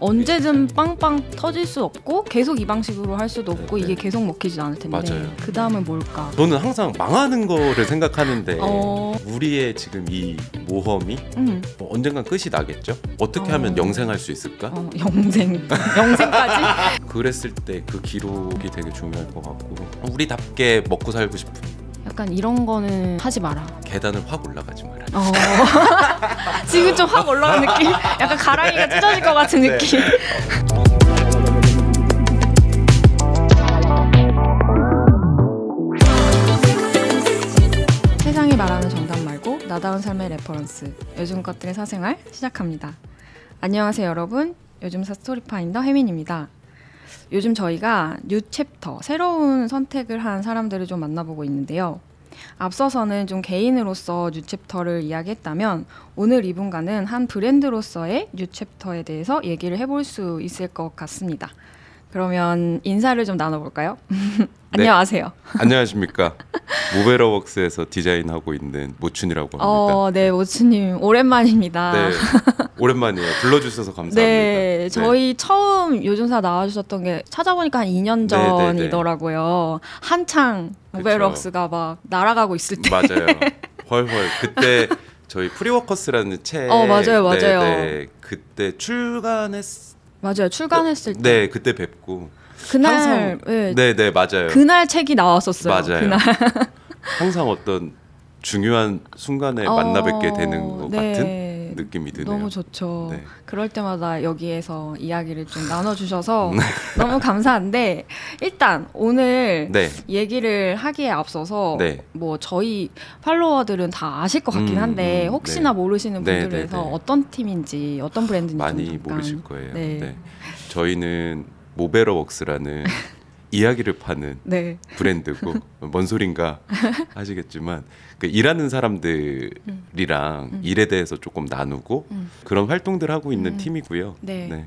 언제든 빵빵 터질 수 없고 계속 이 방식으로 할 수도 없고 이게 계속 먹히지 않을 텐데 맞아요. 그 다음은 뭘까? 저는 항상 망하는 거를 생각하는데 우리의 지금 이 모험이 언젠간 끝이 나겠죠? 어떻게 하면 영생할 수 있을까? 영생까지? 그랬을 때 그 기록이 되게 중요할 것 같고 우리답게 먹고 살고 싶은 약간 이런 거는 하지 마라. 계단을 확 올라가지 마라. 지금 좀 확 올라간 느낌? 약간 가랑이가 찢어질 것 같은 느낌. 세상이 말하는 정답 말고 나다운 삶의 레퍼런스, 요즘 것들의 사생활 시작합니다. 안녕하세요 여러분, 요즘사 스토리파인더 혜민입니다. 요즘 저희가 뉴 챕터, 새로운 선택을 한 사람들을 좀 만나보고 있는데요. 앞서서는 좀 개인으로서 뉴 챕터를 이야기했다면 오늘 이분과는 한 브랜드로서의 뉴 챕터에 대해서 얘기를 해볼 수 있을 것 같습니다. 그러면 인사를 좀 나눠볼까요? 안녕하세요. 안녕하십니까. 모베러웍스에서 디자인하고 있는 모춘이라고 합니다. 네, 모춘님 오랜만입니다. 네, 오랜만이에요. 불러주셔서 감사합니다. 네, 저희 처음 요즘사 나와주셨던 게 찾아보니까 한 2년 전이더라고요. 한창 모베러웍스가 막 날아가고 있을 때. 맞아요. 헐헐. 그때 저희 프리워커스라는 책. 맞아요. 네, 그때 출간했을 때. 네, 그때 뵙고. 그날 항상, 네, 맞아요. 그날 책이 나왔었어요. 맞아요. 그날. 항상 어떤 중요한 순간에 만나 뵙게 되는 것 같은 느낌이 드네요. 너무 좋죠. 네. 그럴 때마다 여기에서 이야기를 좀 나눠주셔서 너무 감사한데 일단 오늘 얘기를 하기에 앞서서 뭐 저희 팔로워들은 다 아실 것 같긴 한데 혹시나 모르시는 분들을 위해서 어떤 팀인지 어떤 브랜드인지 많이 모르실 거예요. 네. 저희는 모베러웍스라는 이야기를 파는 브랜드고 뭔 소린가 하시겠지만 그 일하는 사람들이랑 일에 대해서 조금 나누고 그런 활동들 하고 있는 팀이고요. 네.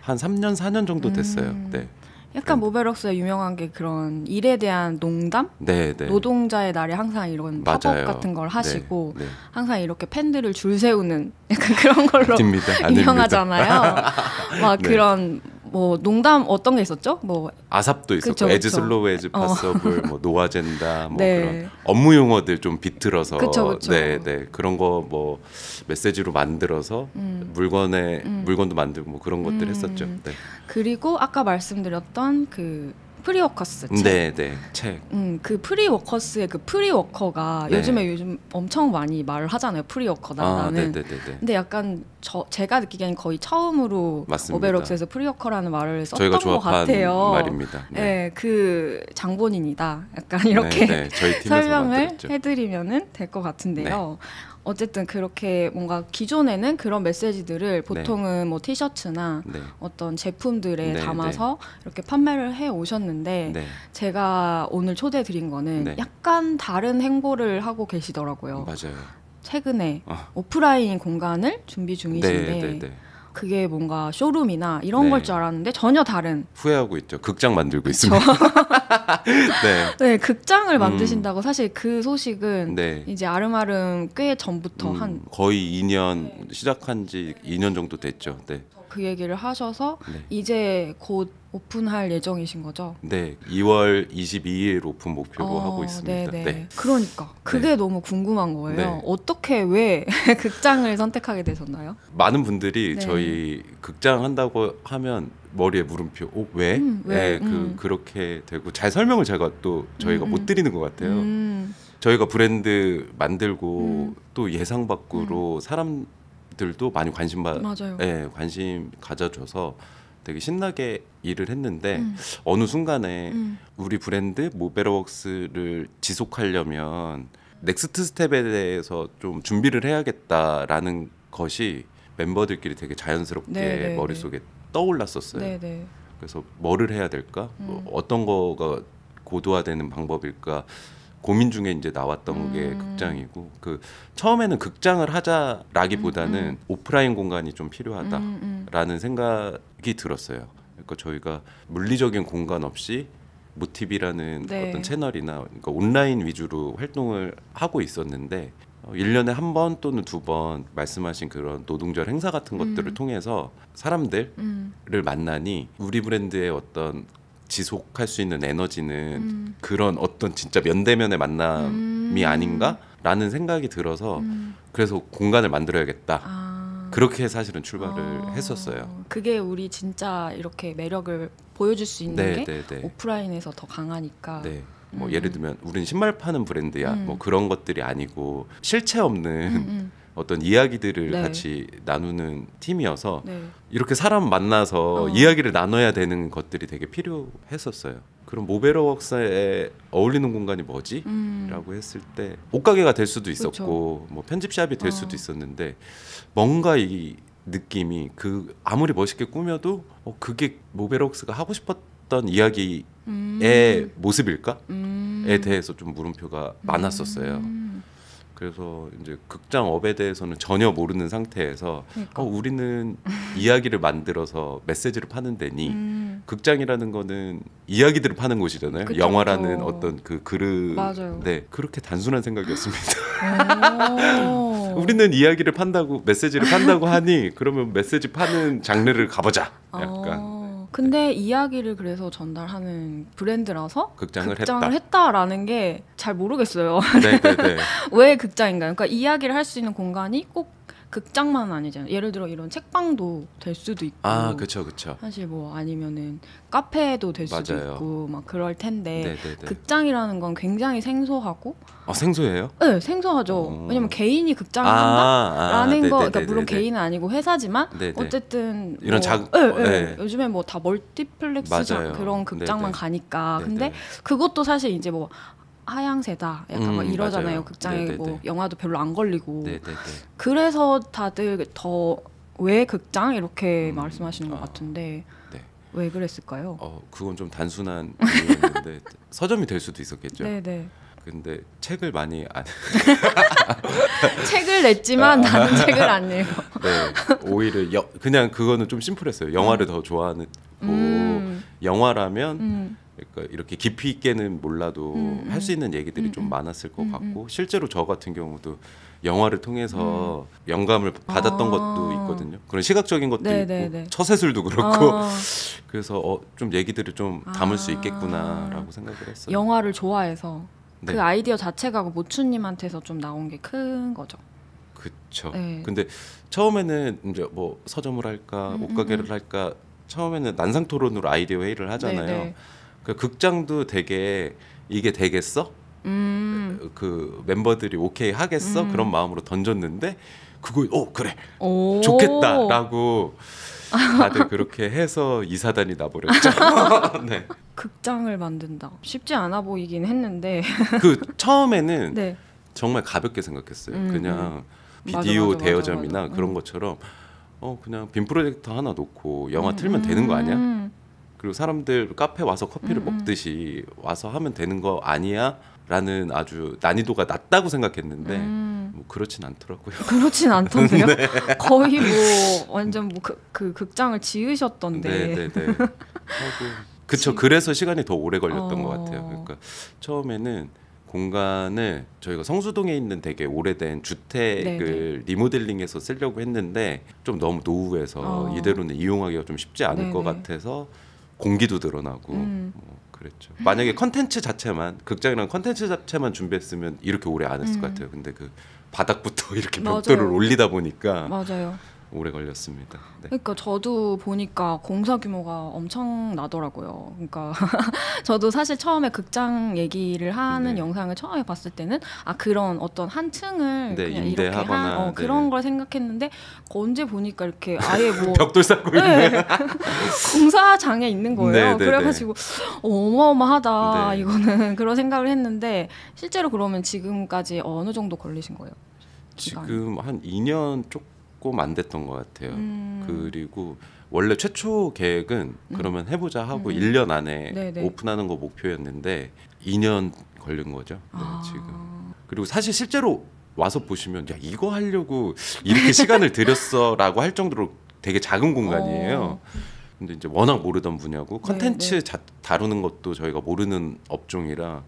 한 3년 4년 정도 됐어요. 네. 약간 모베러웍스가 유명한 게 그런 일에 대한 농담? 노동자의 날에 항상 이런 팝업 같은 걸 하시고 항상 이렇게 팬들을 줄 세우는 약간 그런 걸로 유명하잖아요. 막 그런 뭐 농담 어떤 게 있었죠? 뭐 아삽도 있었고 에즈 슬로우 에즈 파서블 뭐 노아젠다 뭐 그런 업무 용어들 좀 비틀어서 그런 거 뭐 메시지로 만들어서 물건도 만들고 뭐 그런 것들 했었죠. 그리고 아까 말씀드렸던 그 프리워커스 책. 그 프리워커스의 그 프리워커가 요즘 엄청 많이 말을 하잖아요. 프리워커다라는. 근데 약간 제가 느끼기에는 거의 처음으로 모베러웍스에서 프리워커라는 말을 썼던 것 같아요. 말입니다. 네, 그 장본인이다. 약간 이렇게 저희 팀에서 설명을 해드리면은 될 것 같은데요. 어쨌든 그렇게 뭔가 기존에는 그런 메시지들을 보통은 뭐 티셔츠나 어떤 제품들에 담아서 이렇게 판매를 해 오셨는데 제가 오늘 초대 드린 거는 약간 다른 행보를 하고 계시더라고요. 맞아요. 최근에 오프라인 공간을 준비 중이신데 그게 뭔가 쇼룸이나 이런 걸 줄 알았는데 전혀 다른. 후회하고 있죠. 극장 만들고 있습니다. 네, 극장을 만드신다고. 사실 그 소식은 이제 아름아름 꽤 전부터 한 거의 2년 시작한 지 2년 정도 됐죠. 그 얘기를 하셔서 이제 곧 오픈할 예정이신 거죠? 네, 2월 22일 오픈 목표로 하고 있습니다. 그러니까 그게 너무 궁금한 거예요. 어떻게 왜 극장을 선택하게 되셨나요? 많은 분들이 저희 극장 한다고 하면 머리에 물음표. 왜? 그렇게 되고 잘 설명을 제가 또 저희가 못 드리는 것 같아요. 저희가 브랜드 만들고 또 예상 밖으로 사람들도 많이 관심 가져줘서 되게 신나게 일을 했는데 어느 순간에 우리 브랜드 모베러웍스를 지속하려면 넥스트 스텝에 대해서 좀 준비를 해야겠다라는 것이 멤버들끼리 되게 자연스럽게 머릿속에 떠올랐었어요. 그래서 뭐를 해야 될까? 어떤 거가 고도화되는 방법일까? 고민 중에 이제 나왔던 게 극장이고 그 처음에는 극장을 하자라기보다는 오프라인 공간이 좀 필요하다라는 생각이 들었어요. 그러니까 저희가 물리적인 공간 없이 모티비라는 어떤 채널이나 그러니까 온라인 위주로 활동을 하고 있었는데 1년에 한 번 또는 2번 말씀하신 그런 노동절 행사 같은 것들을 통해서 사람들 만나니 우리 브랜드의 어떤 지속할 수 있는 에너지는 그런 어떤 진짜 면대면의 만남이 아닌가라는 생각이 들어서 그래서 공간을 만들어야겠다. 그렇게 사실은 출발을 했었어요. 그게 우리 진짜 이렇게 매력을 보여줄 수 있는 게 네. 오프라인에서 더 강하니까. 네. 뭐 예를 들면 우리는 신발 파는 브랜드야. 뭐 그런 것들이 아니고 실체 없는 어떤 이야기들을 네. 같이 나누는 팀이어서 네. 이렇게 사람 만나서 이야기를 나눠야 되는 것들이 되게 필요했었어요. 그럼 모베러웍스에 어울리는 공간이 뭐지? 라고 했을 때 옷가게가 될 수도 있었고 뭐 편집샵이 될 수도 있었는데 뭔가 이 느낌이 그 아무리 멋있게 꾸며도 그게 모베러웍스가 하고 싶었던 이야기의 모습일까?에 대해서 좀 물음표가 많았었어요. 그래서 이제 극장업에 대해서는 전혀 모르는 상태에서 그러니까. 우리는 이야기를 만들어서 메시지를 파는 데니 극장이라는 거는 이야기들을 파는 곳이잖아요. 그쵸, 영화라는 그쵸. 어떤 그 그릇. 맞아요. 네, 그렇게 단순한 생각이었습니다. 우리는 이야기를 판다고 메시지를 판다고 하니 그러면 메시지 파는 장르를 가보자. 약간. 근데 이야기를 그래서 전달하는 브랜드라서 극장을 했다라는 게 잘 모르겠어요. 네. 왜 극장인가요? 그러니까 이야기를 할 수 있는 공간이 꼭 극장만 아니잖아요. 예를 들어 이런 책방도 될 수도 있고. 그렇죠. 사실 뭐 아니면은 카페도 될 수도 맞아요. 있고 막 그럴 텐데 네네네. 극장이라는 건 굉장히 생소하고. 생소해요? 네, 생소하죠. 왜냐면 개인이 극장을 한다라는 거, 그러니까 물론 개인은 아니고 회사지만 네네. 어쨌든 이런 요즘에 뭐 다 멀티플렉스 그런 극장만 네네. 가니까. 네네. 근데 그것도 사실 이제 뭐 하향세다 약간 막 이러잖아요. 맞아요. 극장에 네네네. 뭐 영화도 별로 안 걸리고. 네네네. 그래서 다들 더 왜 극장 이렇게 말씀하시는 것 같은데 네. 왜 그랬을까요? 그건 좀 단순한 이유였는데 서점이 될 수도 있었겠죠. 네네. 근데 책을 많이 안 책을 냈지만 나는 책을 안 읽어. 네, 오히려 그냥 그거는 좀 심플했어요. 영화를 더 좋아하는 영화라면 그러니까 이렇게 깊이 있게는 몰라도 할 수 있는 얘기들이 좀 많았을 것 같고 실제로 저 같은 경우도 영화를 통해서 영감을 받았던 것도 있거든요. 그런 시각적인 것도 네네네. 있고 처세술도 그렇고 그래서 좀 얘기들을 좀 담을 수 있겠구나라고 생각을 했어요. 영화를 좋아해서 네. 그 아이디어 자체가 모추님한테서 좀 나온 게 큰 거죠. 그렇죠. 네. 근데 처음에는 이제 뭐 서점을 할까 옷가게를 할까 처음에는 난상토론으로 아이디어 회의를 하잖아요. 네네. 그 극장도 되게 이게 되겠어? 그 멤버들이 오케이 하겠어? 그런 마음으로 던졌는데 그거 그래 오. 좋겠다라고 다들 그렇게 해서 이사단이 나버렸죠. 네. 극장을 만든다. 쉽지 않아 보이긴 했는데. 그 처음에는 네. 정말 가볍게 생각했어요. 그냥 맞아, 비디오 맞아, 대여점이나 맞아. 그런 것처럼 그냥 빔 프로젝터 하나 놓고 영화 틀면 되는 거 아니야? 그리고 사람들 카페 와서 커피를 먹듯이 와서 하면 되는 거 아니야? 라는 아주 난이도가 낮다고 생각했는데 뭐 그렇진 않더라고요. 그렇진 않던데요. 네. 거의 뭐 완전 뭐 그 극장을 지으셨던데. 네네네. 하고 그쵸. 그래서 시간이 더 오래 걸렸던 것 같아요. 그러니까 처음에는 공간을 저희가 성수동에 있는 되게 오래된 주택을 리모델링해서 쓰려고 했는데 좀 너무 노후해서 이대로는 이용하기가 좀 쉽지 않을 것 같아서 공기도 드러나고 뭐 그랬죠. 만약에 컨텐츠 자체만 극장이랑 컨텐츠 자체만 준비했으면 이렇게 오래 안 했을 것 같아요. 근데 그 바닥부터 이렇게 벽돌을 맞아요. 올리다 보니까 맞아요. 오래 걸렸습니다. 네. 그러니까 저도 보니까 공사 규모가 엄청 나더라고요. 그러니까 저도 사실 처음에 극장 얘기를 하는 네. 영상을 처음에 봤을 때는 그런 어떤 한 층을 네, 그냥 이렇게 임대하거나, 그런 네. 걸 생각했는데 언제 보니까 이렇게 아예 뭐 벽돌 쌓고 네. 있는. 공사장에 있는 거예요. 네, 네, 그래가지고 어마어마하다 네. 이거는 그런 생각을 했는데 실제로 그러면 지금까지 어느 정도 걸리신 거예요? 기간이? 지금 한 2년 조금 안 됐던 것 같아요. 그리고 원래 최초 계획은 그러면 해보자 하고 1년 안에 네네. 오픈하는 거 목표였는데 2년 걸린 거죠. 네, 지금. 그리고 사실 실제로 와서 보시면 야 이거 하려고 이렇게 시간을 들였어라고 할 정도로 되게 작은 공간이에요. 근데 이제 워낙 모르던 분야고 컨텐츠 다루는 것도 저희가 모르는 업종이라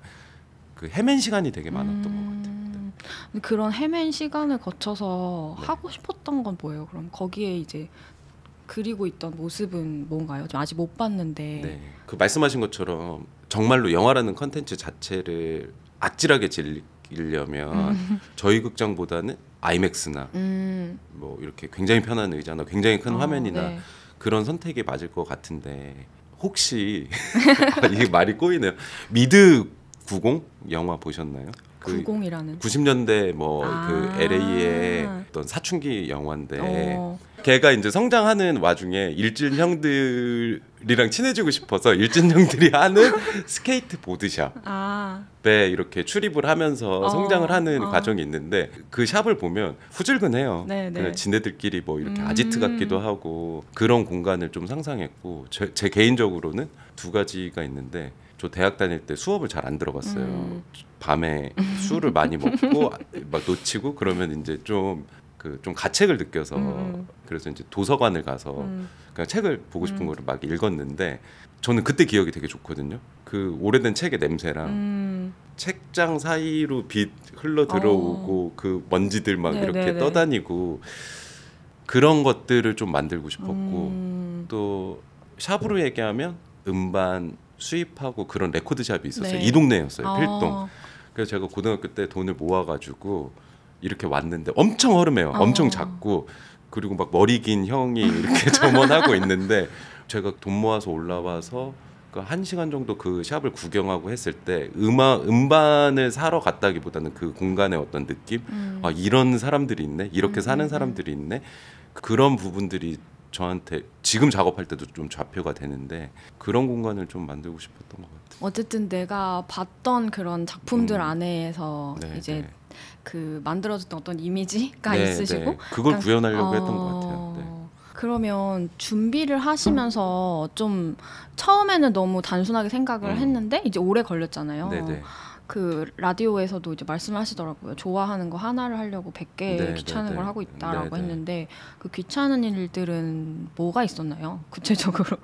그 헤맨 시간이 되게 많았던 것 같아요. 그런 헤맨 시간을 거쳐서 하고 싶었던 건 뭐예요? 그럼 거기에 이제 그리고 있던 모습은 뭔가요? 좀 아직 못 봤는데. 네. 그 말씀하신 것처럼 정말로 영화라는 컨텐츠 자체를 아찔하게 즐기려면 저희 극장보다는 아이맥스나 뭐 이렇게 굉장히 편한 의자나 굉장히 큰 화면이나 네. 그런 선택이 맞을 것 같은데 혹시 이게 말이 꼬이네요. 미드 90 영화 보셨나요? 90이라는 90년대 뭐 그 아. LA의 어떤 사춘기 영화인데 걔가 이제 성장하는 와중에 일진 형들이랑 친해지고 싶어서 일진 형들이 하는 스케이트 보드샵에 아. 이렇게 출입을 하면서 성장을 하는 과정이 있는데 그 샵을 보면 후줄근해요. 네, 네. 그냥 지네들끼리 뭐 이렇게 아지트 같기도 하고 그런 공간을 좀 상상했고 제 개인적으로는 두 가지가 있는데 저 대학 다닐 때 수업을 잘 안 들어갔어요. 밤에 술을 많이 먹고 막 놓치고 그러면 이제 좀 가책을 느껴서 그래서 이제 도서관을 가서 그냥 책을 보고 싶은 거를 막 읽었는데 저는 그때 기억이 되게 좋거든요. 그 오래된 책의 냄새랑 책장 사이로 빛 흘러 들어오고 그 먼지들 막 네, 이렇게 네, 네. 떠다니고 그런 것들을 좀 만들고 싶었고 또 샵으로 얘기하면 음반 수입하고 그런 레코드샵이 있었어요. 네. 이 동네였어요. 필동. 그래서 제가 고등학교 때 돈을 모아가지고 이렇게 왔는데 엄청 허름해요. 엄청 작고 그리고 막 머리 긴 형이 이렇게 점원하고 있는데 제가 돈 모아서 올라와서 그 1시간 정도 그 샵을 구경하고 했을 때 음반을 사러 갔다기보다는 그 공간의 어떤 느낌? 아, 이런 사람들이 있네. 이렇게 사는 사람들이 있네. 그런 부분들이 저한테 지금 작업할 때도 좀 좌표가 되는데 그런 공간을 좀 만들고 싶었던 것 같아요. 어쨌든 내가 봤던 그런 작품들 안에서 네, 이제 네. 그 만들어졌던 어떤 이미지가 네, 있으시고 네. 그걸 약간, 구현하려고 했던 것 같아요. 네. 그러면 준비를 하시면서 좀 처음에는 너무 단순하게 생각을 했는데 이제 오래 걸렸잖아요. 네, 네. 그 라디오에서도 이제 말씀하시더라고요. 좋아하는 거 하나를 하려고 100개 네, 귀찮은 네, 걸 네. 하고 있다라고 네, 네. 했는데 그 귀찮은 일들은 뭐가 있었나요? 구체적으로?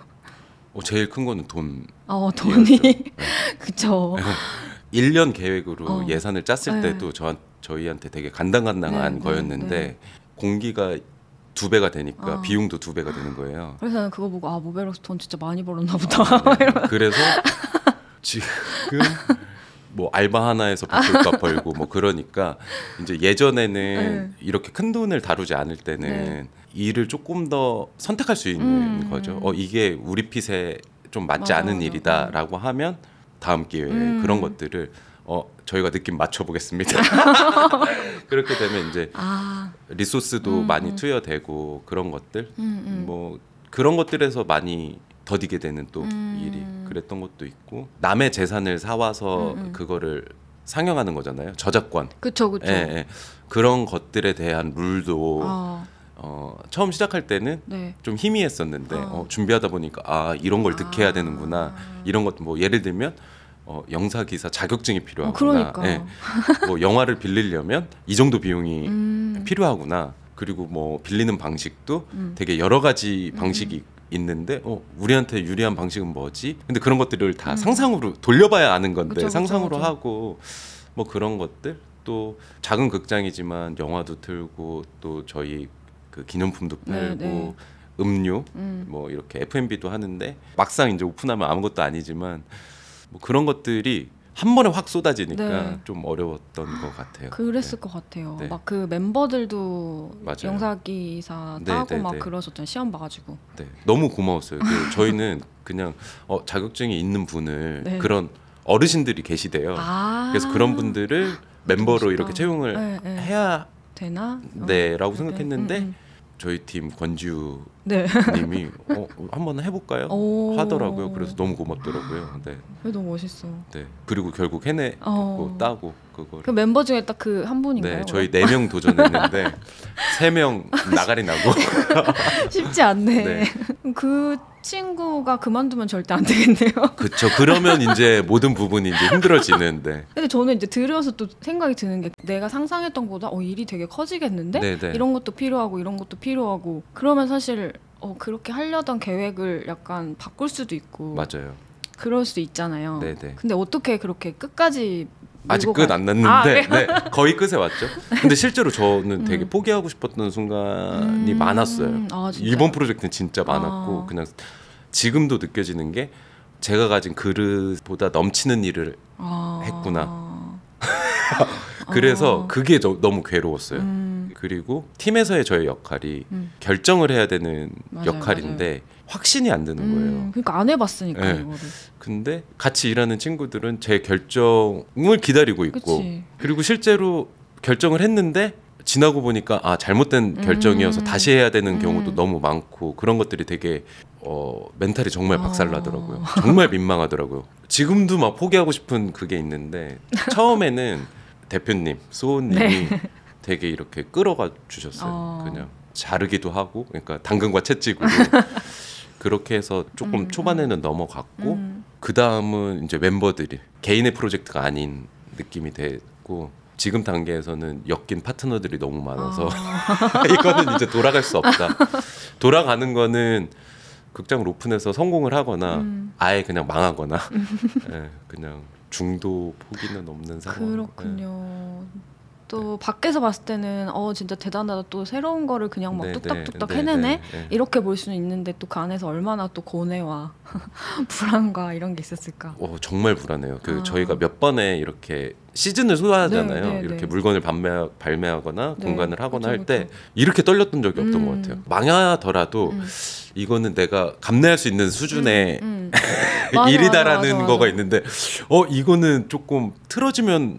제일 큰 거는 돈. 돈이 그쵸. 1년 계획으로 어. 예산을 짰을 네. 때도 저희한테 되게 간당간당한 네, 거였는데 네. 공기가 2배가 되니까 비용도 2배가 되는 거예요. 그래서 나는 그거 보고 모베럭스 돈 진짜 많이 벌었나 보다. 네. 그래서 지금 뭐 알바 하나에서 빚값 벌고 뭐 그러니까 이제 예전에는 이렇게 큰 돈을 다루지 않을 때는 일을 조금 더 선택할 수 있는 거죠. 이게 우리 핏에 좀 맞지 맞아, 않은 맞아. 일이다라고 하면 다음 기회에 그런 것들을 저희가 느낌 맞춰보겠습니다. 그렇게 되면 이제 리소스도 많이 투여되고 그런 것들 뭐 그런 것들에서 많이 더디게 되는 또 일이 그랬던 것도 있고 남의 재산을 사와서 그거를 상영하는 거잖아요. 저작권. 그쵸 그쵸. 예, 예. 그런 것들에 대한 룰도 처음 시작할 때는 네. 좀 희미했었는데 준비하다 보니까 이런 걸 득해야 되는구나. 이런 것도 뭐 예를 들면 영사 기사 자격증이 필요하구나. 그러니까. 예. 뭐 영화를 빌리려면 이 정도 비용이 필요하구나. 그리고 뭐 빌리는 방식도 되게 여러 가지 방식이 있는데 우리한테 유리한 방식은 뭐지? 근데 그런 것들을 다 상상으로 돌려봐야 아는 건데 그쵸, 상상으로 그쵸. 하고 뭐 그런 것들 또 작은 극장이지만 영화도 틀고 또 저희 그 기념품도 팔고 네. 음료 뭐 이렇게 F&B도 하는데 막상 이제 오픈하면 아무것도 아니지만 뭐 그런 것들이 한 번에 확 쏟아지니까 네. 좀 어려웠던 것 같아요. 그랬을 네. 것 같아요. 네. 막 그 멤버들도 맞아요. 영사기사 네, 따고 네, 막 네. 그러셨잖아요. 시험 봐가지고. 네, 너무 고마웠어요. 저희는 그냥 자격증이 있는 분을 네. 그런 어르신들이 계시대요. 그래서 그런 분들을 멤버로 멋있다. 이렇게 채용을 네, 네. 해야 되나? 돼라고 네. 생각했는데 저희 팀 권지우 네. 님이 한번 해볼까요? 오. 하더라고요. 그래서 너무 고맙더라고요. 네, 왜 너무 멋있어. 네. 그리고 결국 해내고 따고 그걸. 그 멤버 중에 딱 그 한 분인가요? 네, 저희 4명 도전했는데 3명 나가리 나고. 쉽지 않네. 네. 그 친구가 그만두면 절대 안 되겠네요. 그렇죠. 그러면 이제 모든 부분이 이제 힘들어지는데. 근데 저는 이제 들으면서 또 생각이 드는 게 내가 상상했던 것보다 일이 되게 커지겠는데? 네네. 이런 것도 필요하고 이런 것도 필요하고 그러면 사실 그렇게 하려던 계획을 약간 바꿀 수도 있고 맞아요. 그럴 수 있잖아요. 네네. 근데 어떻게 그렇게 끝까지 아직 끝 안 났는데 네, 거의 끝에 왔죠. 근데 실제로 저는 되게 포기하고 싶었던 순간이 많았어요. 이번 프로젝트는 진짜 많았고 그냥 지금도 느껴지는 게 제가 가진 그릇보다 넘치는 일을 했구나. 그래서 그게 너무 괴로웠어요. 그리고 팀에서의 저의 역할이 결정을 해야 되는 역할인데 확신이 안 드는 거예요. 그러니까 안 해봤으니까 네. 이거를. 근데 같이 일하는 친구들은 제 결정을 기다리고 있고 그치. 그리고 실제로 결정을 했는데 지나고 보니까 잘못된 결정이어서 다시 해야 되는 경우도 너무 많고 그런 것들이 되게 멘탈이 정말 박살나더라고요. 정말 민망하더라고요. 지금도 막 포기하고 싶은 그게 있는데 처음에는 대표님, 수호님이 네. 되게 이렇게 끌어가 주셨어요. 그냥 자르기도 하고 그러니까 당근과 채찍으로 그렇게 해서 조금 초반에는 넘어갔고 그 다음은 이제 멤버들이 개인의 프로젝트가 아닌 느낌이 됐고 지금 단계에서는 엮인 파트너들이 너무 많아서 이거는 이제 돌아갈 수 없다. 돌아가는 거는 극장을 오픈해서 성공을 하거나 아예 그냥 망하거나 네, 그냥 중도 포기는 없는 상황. 그렇군요. 또 밖에서 봤을 때는 진짜 대단하다. 또 새로운 거를 그냥 막 뚝딱뚝딱 해내네. 이렇게 볼 수는 있는데 또 그 안에서 얼마나 또 고뇌와 불안과 이런 게 있었을까. 정말 불안해요. 저희가 몇 번에 이렇게 시즌을 소화하잖아요. 이렇게 물건을 발매하거나 공간을 하거나 할 때 이렇게 떨렸던 적이 없던 것 같아요. 망하더라도 이거는 내가 감내할 수 있는 수준의 일이다라는 맞아. 거가 있는데 이거는 조금 틀어지면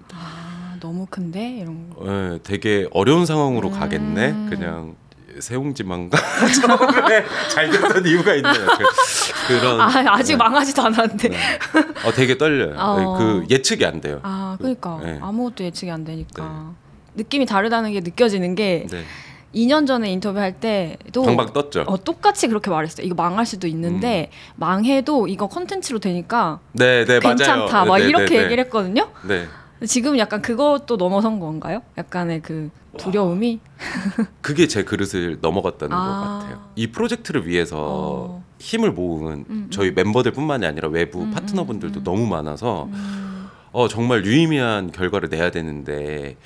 너무 큰데 이런 거. 네, 되게 어려운 상황으로 가겠네. 그냥 세옹지망가 처음에 잘 됐던 이유가 있네요. 그런 아직 망하지도 않았는데. 네. 되게 떨려요. 그 예측이 안 돼요. 그러니까 아무것도 예측이 안 되니까 느낌이 다르다는 게 느껴지는 게 2년 전에 인터뷰할 때도 방방 떴죠. 똑같이 그렇게 말했어요. 이거 망할 수도 있는데 망해도 이거 콘텐츠로 되니까 괜찮다. 맞아요. 막 이렇게 얘기를 했거든요. 네. 지금 약간 그것도 넘어선 건가요? 약간의 그 두려움이? 그게 제 그릇을 넘어갔다는 것 같아요. 이 프로젝트를 위해서 힘을 모은 저희 멤버들뿐만이 아니라 외부 파트너분들도 너무 많아서 정말 유의미한 결과를 내야 되는데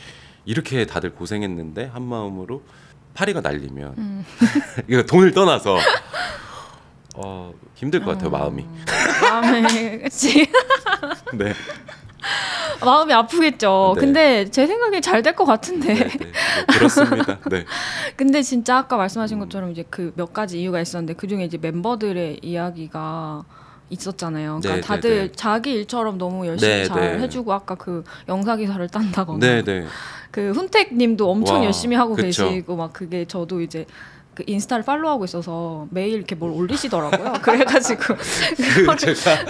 이렇게 다들 고생했는데 한 마음으로 파리가 날리면 이거 돈을 떠나서 힘들 것 같아요. 마음이 그치? 네. 마음이 아프겠죠. 네. 근데 제 생각에 잘 될 것 같은데. 네. 그렇습니다. 네. 근데 진짜 아까 말씀하신 것처럼 이제 그 몇 가지 이유가 있었는데 그 중에 이제 멤버들의 이야기가 있었잖아요. 그러니까 다들 자기 일처럼 너무 열심히 잘 해주고 아까 그 영사 기사를 딴다거나. 그 훈택님도 엄청 열심히 하고 계시고 막 그게 저도 이제 그 인스타를 팔로우하고 있어서 매일 이렇게 뭘 올리시더라고요. 그래가지고 제가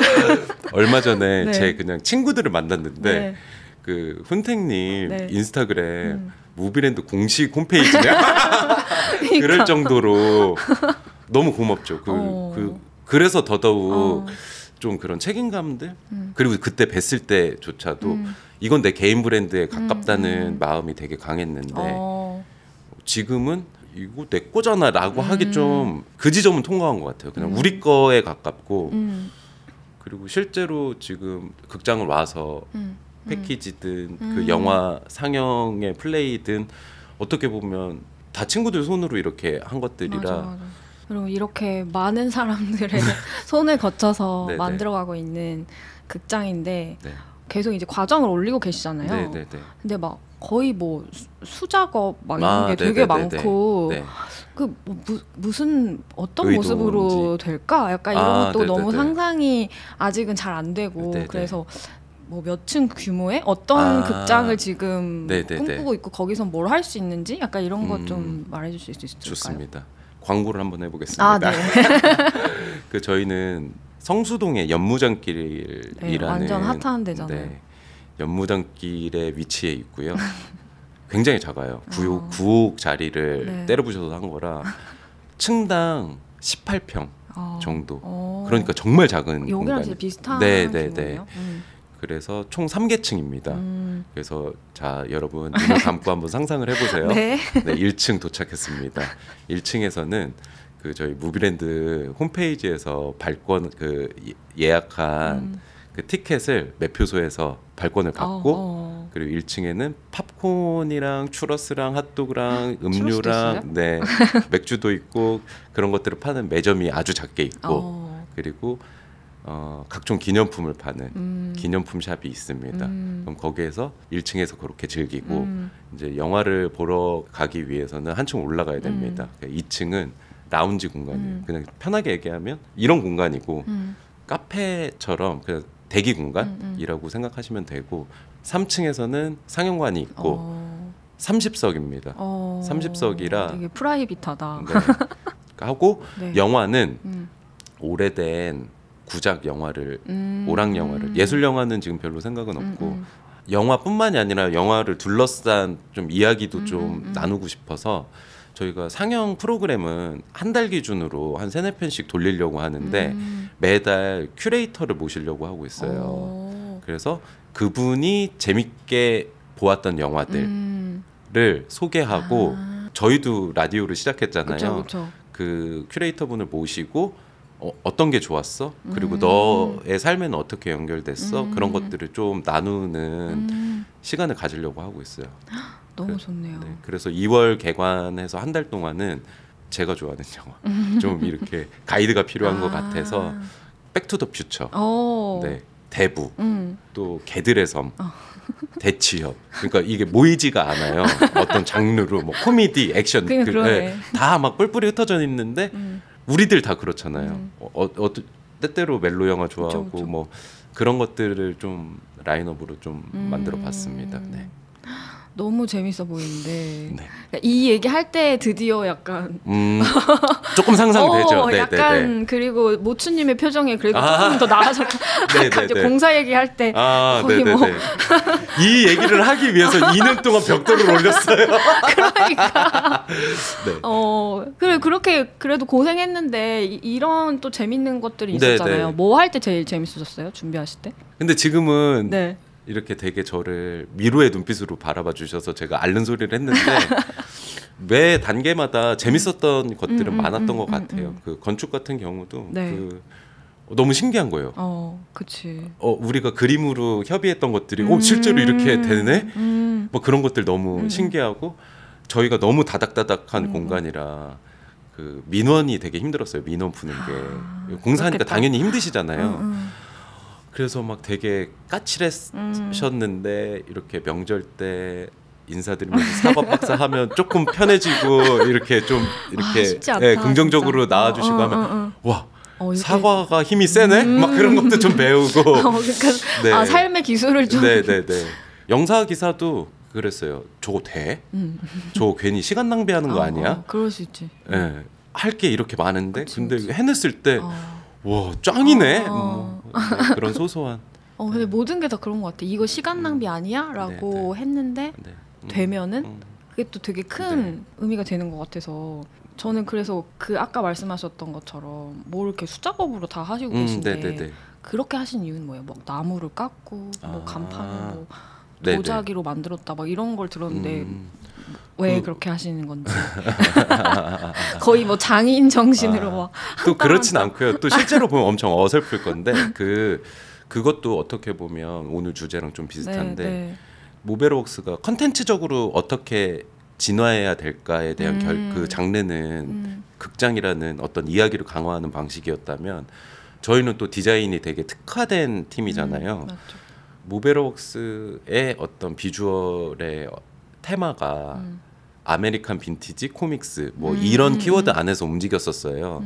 얼마 전에 제 그냥 친구들을 만났는데 그 훈택님 인스타그램 무비랜드 공식 홈페이지냐 그러니까. 그럴 정도로 너무 고맙죠. 그래서 더더욱 좀 그런 책임감들 그리고 그때 뵀을 때조차도 이건 내 개인 브랜드에 가깝다는 마음이 되게 강했는데 지금은 이거 내 거잖아 라고 하기 좀 그 지점은 통과한 것 같아요. 그냥 우리 거에 가깝고 그리고 실제로 지금 극장을 와서 패키지든 그 영화 상영의 플레이든 어떻게 보면 다 친구들 손으로 이렇게 한 것들이라 맞아. 그리고 이렇게 많은 사람들의 손을 거쳐서 만들어가고 있는 극장인데 계속 이제 과정을 올리고 계시잖아요. 근데 막 거의 뭐 수작업 막 이런 게 되게 많고 그 무슨 어떤 의도인지. 모습으로 될까? 약간 이런 것도 너무 상상이 아직은 잘 안 되고 그래서 뭐 몇 층 규모의 어떤 극장을 지금 꿈꾸고 있고 거기서 뭘 할 수 있는지 약간 이런 것 좀 말해주실 수 있을까요? 좋습니다. 광고를 한번 해보겠습니다. 그 저희는 성수동의 연무장길이라는 완전 핫한 데잖아요. 연무장길에 위치해 있고요. 굉장히 작아요. 9억 자리를 때려부셔서 한 거라 층당 18평 정도. 그러니까 정말 작은 여기랑 공간. 진짜 비슷한 규모예요. 그래서 총 3계층입니다. 그래서 자 여러분 눈을 감고 한번 상상을 해보세요. 1층 도착했습니다. 1층에서는 그 저희 무비랜드 홈페이지에서 발권 그 예약한 그 그 티켓을 매표소에서 발권을 받고 그리고 1층에는 팝콘이랑 추러스랑 핫도그랑 음료랑 네, 맥주도 있고 그런 것들을 파는 매점이 아주 작게 있고 그리고 각종 기념품을 파는 기념품 샵이 있습니다. 그럼 거기에서 1층에서 그렇게 즐기고 이제 영화를 보러 가기 위해서는 한층 올라가야 됩니다. 2층은 라운지 공간이에요. 그냥 편하게 얘기하면 이런 공간이고 카페처럼 그냥 대기 공간이라고 생각하시면 되고 3층에서는 상영관이 있고 30석입니다. 30석이라 되게 프라이빗하다. 네. 하고 네. 영화는 오래된 구작 영화를 오락 영화를 예술 영화는 지금 별로 생각은 없고 영화뿐만이 아니라 영화를 둘러싼 좀 이야기도 좀 나누고 싶어서 저희가 상영 프로그램은 한 달 기준으로 한 3-4편씩 돌리려고 하는데 매달 큐레이터를 모시려고 하고 있어요. 그래서 그분이 재밌게 보았던 영화들을 소개하고 저희도 라디오를 시작했잖아요. 그쵸. 그 큐레이터 분을 모시고 어떤 게 좋았어? 그리고 너의 삶에는 어떻게 연결됐어? 그런 것들을 좀 나누는 시간을 가지려고 하고 있어요. 너무 좋네요. 네, 그래서 2월 개관해서 한 달 동안은 제가 좋아하는 영화 좀 이렇게 가이드가 필요한 것 같아서 백투더퓨처, 네, 대부, 또 개들의 섬, 대치협. 그러니까 이게 모이지가 않아요. 어떤 장르로 뭐 코미디, 액션 다 막 뿔뿔이 흩어져 있는데 우리들 다 그렇잖아요. 때때로 멜로 영화 좋아하고 그쵸. 뭐 그런 것들을 좀 라인업으로 좀 만들어봤습니다. 네. 너무 재밌어 보이는데 네. 이 얘기할 때 드디어 약간 조금 상상되죠. 네, 약간 네, 네. 그리고 모추님의 표정이 그래도 조금 더 나아졌고 아까 이제 공사 얘기할 때 거의 뭐 이 얘기를 하기 위해서 2년 동안 벽돌을 올렸어요. 그러니까 그래 그렇게 그래도 고생했는데 이런 또 재밌는 것들이 있었잖아요. 네, 네. 뭐 할 때 제일 재밌으셨어요? 준비하실 때? 근데 지금은 네. 이렇게 되게 저를 미로의 눈빛으로 바라봐 주셔서 제가 앓는 소리를 했는데 매 단계마다 재밌었던 것들은 많았던 것 같아요. 그 건축 같은 경우도 네. 너무 신기한 거예요. 그치. 우리가 그림으로 협의했던 것들이 실제로 이렇게 되네? 뭐 그런 것들 너무 신기하고 저희가 너무 다닥다닥한 공간이라 그 민원이 되게 힘들었어요. 민원 푸는 게. 공사하니까 당연히 힘드시잖아요. 그래서 막 되게 까칠하셨는데 이렇게 명절 때 인사드리면서 사과 박사 하면 조금 편해지고 이렇게 좀 이렇게 않다, 긍정적으로 진짜. 나와주시고 하면 와 사과가 힘이 세네? 막 그런 것도 좀 배우고 그러니까 네. 삶의 기술을 좀 네네네. 영사 기사도 그랬어요. 저거 돼? 저거 괜히 시간 낭비하는 거 아니야? 그럴 수 있지. 네. 할 게 이렇게 많은데 근데 해냈을 때 와 짱이네. 그런 소소한. 근데 모든 게 다 그런 것 같아. 이거 시간 낭비 아니야?라고 했는데 되면은 그게 또 되게 큰 의미가 되는 것 같아서 저는 그래서 그 아까 말씀하셨던 것처럼 뭘 이렇게 수작업으로 다 하시고 계신데 그렇게 하신 이유는 뭐예요? 뭐 나무를 깎고 뭐 간판을 뭐 도자기로 만들었다 막 이런 걸 들었는데 왜 그렇게 하시는 건지 거의 뭐 장인 정신으로 막 또 그렇진 않고요. 또 실제로 보면 엄청 어설플 건데 그것도 어떻게 보면 오늘 주제랑 좀 비슷한데 모베러웍스가 컨텐츠적으로 어떻게 진화해야 될까에 대한 그 장르는 극장이라는 어떤 이야기를 강화하는 방식이었다면 저희는 또 디자인이 되게 특화된 팀이잖아요. 모베러웍스의 어떤 비주얼의 테마가 아메리칸 빈티지 코믹스 뭐 이런 키워드 안에서 움직였었어요.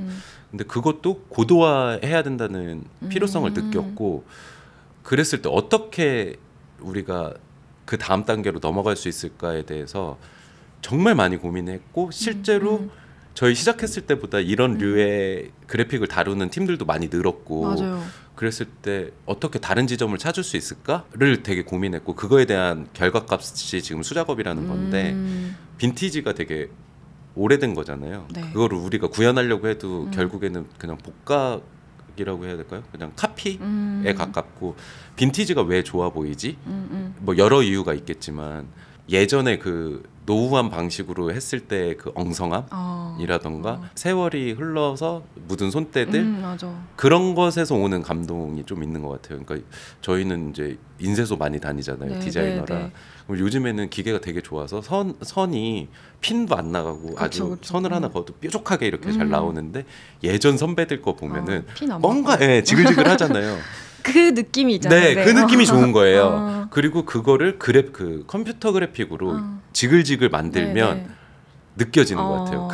근데 그것도 고도화해야 된다는 필요성을 느꼈고 그랬을 때 어떻게 우리가 그 다음 단계로 넘어갈 수 있을까에 대해서 정말 많이 고민했고 실제로 저희 시작했을 때보다 이런 류의 그래픽을 다루는 팀들도 많이 늘었고 맞아요. 그랬을 때 어떻게 다른 지점을 찾을 수 있을까를 되게 고민했고 그거에 대한 결과값이 지금 수작업이라는 건데 빈티지가 되게 오래된 거잖아요. 네. 그거를 우리가 구현하려고 해도 결국에는 그냥 복각이라고 해야 될까요? 그냥 카피에 가깝고 빈티지가 왜 좋아 보이지? 뭐 여러 이유가 있겠지만 예전에 그 노후한 방식으로 했을 때 그 엉성함이라던가 세월이 흘러서 묻은 손때들 맞아. 그런 것에서 오는 감동이 좀 있는 것 같아요. 그러니까 저희는 이제 인쇄소 많이 다니잖아요. 네, 디자이너라. 네, 네. 요즘에는 기계가 되게 좋아서 선이 핀도 안 나가고 아주 그쵸. 선을 하나 그어도 뾰족하게 이렇게 잘 나오는데 예전 선배들 거 보면은 핀안 뭔가 맞고. 지글지글 하잖아요. 그 느낌이 있잖아요. 네, 그 느낌이 좋은 거예요. 그리고 그거를 그 컴퓨터 그래픽으로 지글지글 만들면 네, 네. 느껴지는 것 같아요.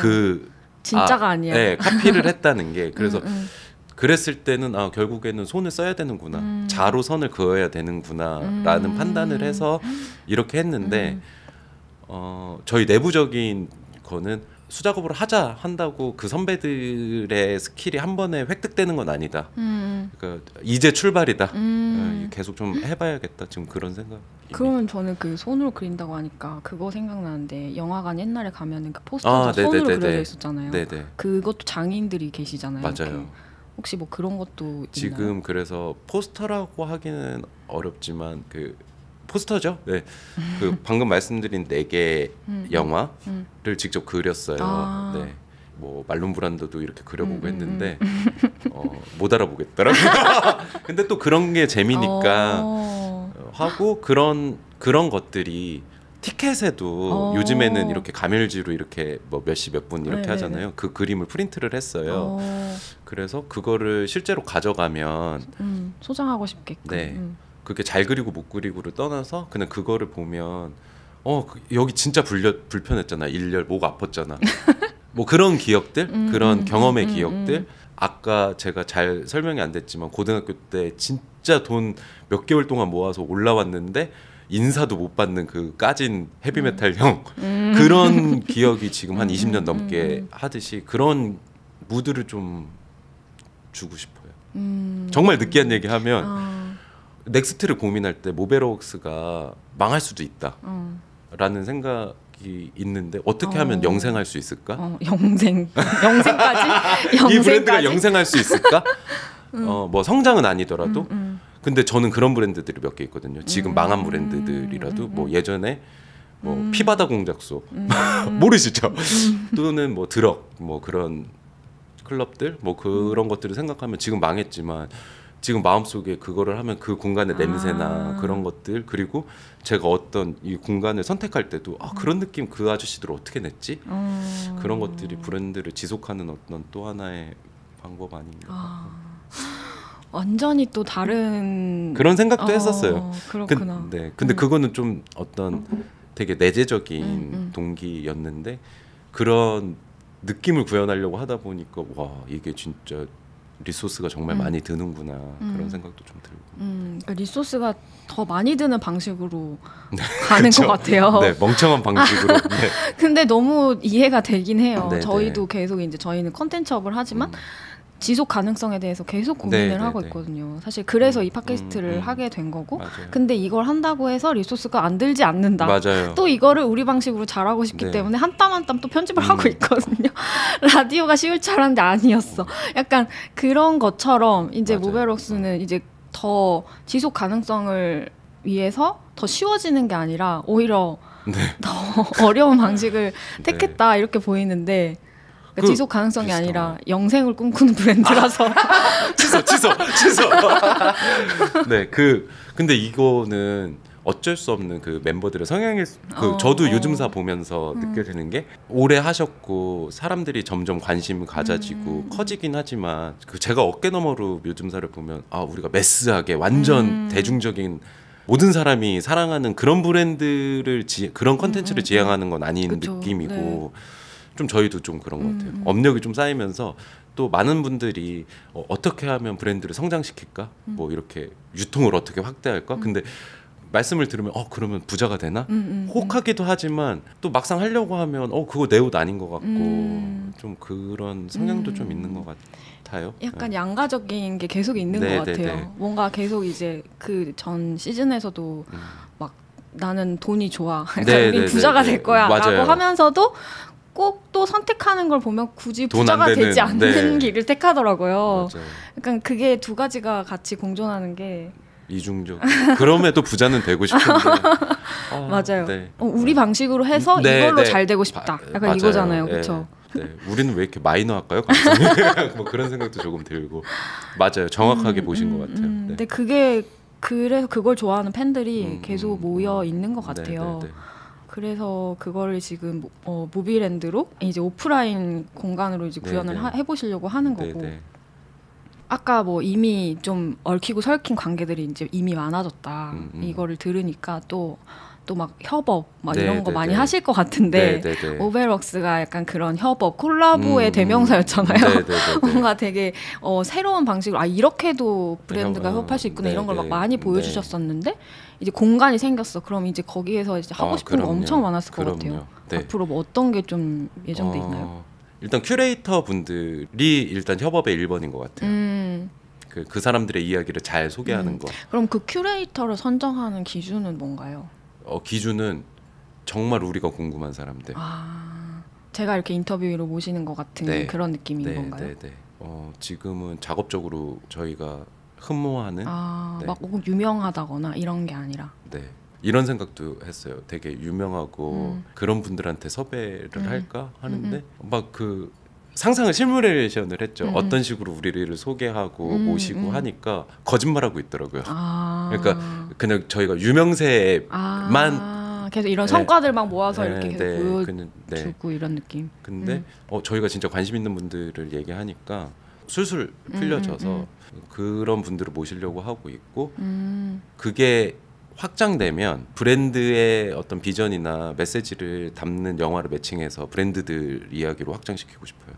진짜가 아니야. 네, 카피를 했다는 게 그래서 그랬을 때는 결국에는 손을 써야 되는구나, 자로 선을 그어야 되는구나라는 판단을 해서 이렇게 했는데 저희 내부적인 거는 수작업으로 한다고 그 선배들의 스킬이 한 번에 획득되는 건 아니다. 그러니까 이제 출발이다. 계속 좀 해봐야겠다. 지금 그런 생각. 그러면 저는 그 손으로 그린다고 하니까 그거 생각나는데 영화관 옛날에 가면은 그 포스터가 손으로 네네네네. 그려져 있었잖아요. 네네. 그것도 장인들이 계시잖아요. 맞아요. 이렇게. 혹시 뭐 그런 것도 지금 있나요? 그래서 포스터라고 하기는 어렵지만 그 포스터죠. 네. 그 방금 말씀드린 4개 영화를 직접 그렸어요. 네. 뭐 말론 브란도도 이렇게 그려보고 했는데 못 알아보겠더라고요. 근데 또 그런 게 재미니까 하고 그런 것들이 티켓에도 요즘에는 이렇게 가멸지로 이렇게 뭐 몇 시 몇 분 이렇게 네네네. 하잖아요. 그 그림을 프린트를 했어요. 그래서 그거를 실제로 가져가면 소장하고 싶게끔. 네. 그게 잘 그리고 못 그리고를 떠나서 그냥 그거를 보면 여기 진짜 불편했잖아. 일렬 목 아팠잖아. 뭐 그런 기억들, 그런 경험의 기억들. 아까 제가 잘 설명이 안 됐지만 고등학교 때 진짜 돈 몇 개월 동안 모아서 올라왔는데 인사도 못 받는 그 까진 헤비메탈 형 그런 기억이 지금 한 20년 넘게 하듯이 그런 무드를 좀 주고 싶어요. 정말 느끼한 얘기하면 넥스트를 고민할 때 모베러웍스가 망할 수도 있다라는 생각이 있는데 어떻게 하면 영생할 수 있을까? 영생까지? 이 브랜드가 영생할 수 있을까? 뭐 성장은 아니더라도 근데 저는 그런 브랜드들이 몇 개 있거든요. 지금 망한 브랜드들이라도 뭐 예전에 뭐 피바다 공작소 모르시죠? 또는 뭐 드럭 뭐 그런 클럽들 뭐 그런 것들을 생각하면 지금 망했지만 지금 마음속에 그거를 하면 그 공간의 냄새나 그런 것들 그리고 제가 어떤 이 공간을 선택할 때도 그런 느낌 그 아저씨들 어떻게 냈지? 그런 것들이 브랜드를 지속하는 어떤 또 하나의 방법 아닌가. 완전히 또 다른 그런 생각도 했었어요. 그렇구나. 근데 그거는 좀 어떤 되게 내재적인 동기였는데 그런 느낌을 구현하려고 하다 보니까 와 이게 진짜 리소스가 정말 많이 드는구나 그런 생각도 좀 들고. 그러니까 리소스가 더 많이 드는 방식으로 가는 것 같아요. 네, 멍청한 방식으로. 네. 근데 너무 이해가 되긴 해요. 네, 저희도 계속 이제 저희는 컨텐츠업을 하지만 지속 가능성에 대해서 계속 고민을 하고 있거든요. 사실 그래서 이 팟캐스트를 하게 된 거고 맞아요. 근데 이걸 한다고 해서 리소스가 안 들지 않는다. 맞아요. 또 이거를 우리 방식으로 잘하고 싶기 때문에 한 땀 한 땀 또 편집을 하고 있거든요. 라디오가 쉬울 줄 알았는데 아니었어. 약간 그런 것처럼 이제 모베럭스는 이제 더 지속 가능성을 위해서 더 쉬워지는 게 아니라 오히려 더 어려운 방식을 택했다 이렇게 보이는데 그러니까 지속 가능성이 비슷하네. 아니라 영생을 꿈꾸는 브랜드라서 취소. 네, 근데 이거는 어쩔 수 없는 그 멤버들의 성향일 저도 요즘사 보면서 느껴지는 게 오래 하셨고 사람들이 점점 관심을 가져지고 커지긴 하지만 제가 어깨너머로 요즘사를 보면 우리가 매스하게 완전 대중적인 모든 사람이 사랑하는 그런 브랜드를 그런 컨텐츠를 지향하는 건 아닌 그쵸, 느낌이고 네. 좀 저희도 좀 그런 것 같아요. 업력이 좀 쌓이면서 또 많은 분들이 어떻게 하면 브랜드를 성장시킬까? 뭐 이렇게 유통을 어떻게 확대할까? 근데 말씀을 들으면 그러면 부자가 되나? 혹하기도 하지만 또 막상 하려고 하면 그거 내 옷 아닌 것 같고 좀 그런 성향도 좀 있는 것 같아요. 약간 양가적인 게 계속 있는 것 같아요. 뭔가 계속 이제 그 전 시즌에서도 막 나는 돈이 좋아. 우리 부자가 될 거야 라고 하면서도 꼭 또 선택하는 걸 보면 굳이 부자가 되지 않는 길을 택하더라고요. 맞아요. 약간 그게 두 가지가 같이 공존하는 게 이중적. 그럼에도 부자는 되고 싶은데. 맞아요. 네. 우리 방식으로 해서 네, 이걸로 네. 잘 되고 싶다. 약간 맞아요. 이거잖아요, 네, 그렇죠? 네. 우리는 왜 이렇게 마이너할까요? 감성이? 뭐 그런 생각도 조금 들고. 맞아요. 정확하게 보신 것 같아요. 네. 근데 그래서 그걸 좋아하는 팬들이 계속 모여 있는 것 같아요. 네, 네, 네. 그래서 그거를 지금 무비랜드로 이제 오프라인 공간으로 이제 구현을 네, 네. 해보시려고 하는 네, 거고. 네. 아까 뭐 이미 좀 얽히고 설킨 관계들이 이제 이미 많아졌다. 이거를 들으니까 또 막 협업 막 네, 이런 거 네, 많이 네. 하실 것 같은데 네, 네, 네. 오벨웍스가 약간 그런 협업 콜라보의 대명사였잖아요. 네, 네, 네, 네. 뭔가 되게 새로운 방식으로 이렇게도 브랜드가 협업할 수 있구나 네, 이런 걸 막 네, 많이 네. 보여주셨었는데 이제 공간이 생겼어. 그럼 이제 거기에서 이제 하고 싶은 거 그럼요. 엄청 많았을 것 그럼요. 같아요. 네. 앞으로 뭐 어떤 게 좀 예정돼 있나요? 일단 큐레이터 분들이 일단 협업의 1번인 것 같아요. 그 사람들의 이야기를 잘 소개하는 거. 그럼 그 큐레이터를 선정하는 기준은 뭔가요? 기준은 정말 우리가 궁금한 사람들. 제가 이렇게 인터뷰로 모시는 것 같은 네. 그런 느낌인 네, 건가요? 네, 네. 지금은 작업적으로 저희가 흠모하는 네. 막 꼭 유명하다거나 이런 게 아니라. 네. 이런 생각도 했어요. 되게 유명하고 그런 분들한테 섭외를 할까 하는데 막 그 상상을 시뮬레이션을 했죠. 어떤 식으로 우리를 소개하고 모시고 하니까 거짓말하고 있더라고요. 그러니까 그냥 저희가 유명세만 계속 이런 네. 성과들 막 모아서 이렇게 네, 계속 네. 보여주고 이런 느낌. 근데 저희가 진짜 관심 있는 분들을 얘기하니까 술술 풀려져서 그런 분들을 모시려고 하고 있고 그게 확장되면 브랜드의 어떤 비전이나 메시지를 담는 영화를 매칭해서 브랜드들 이야기로 확장시키고 싶어요.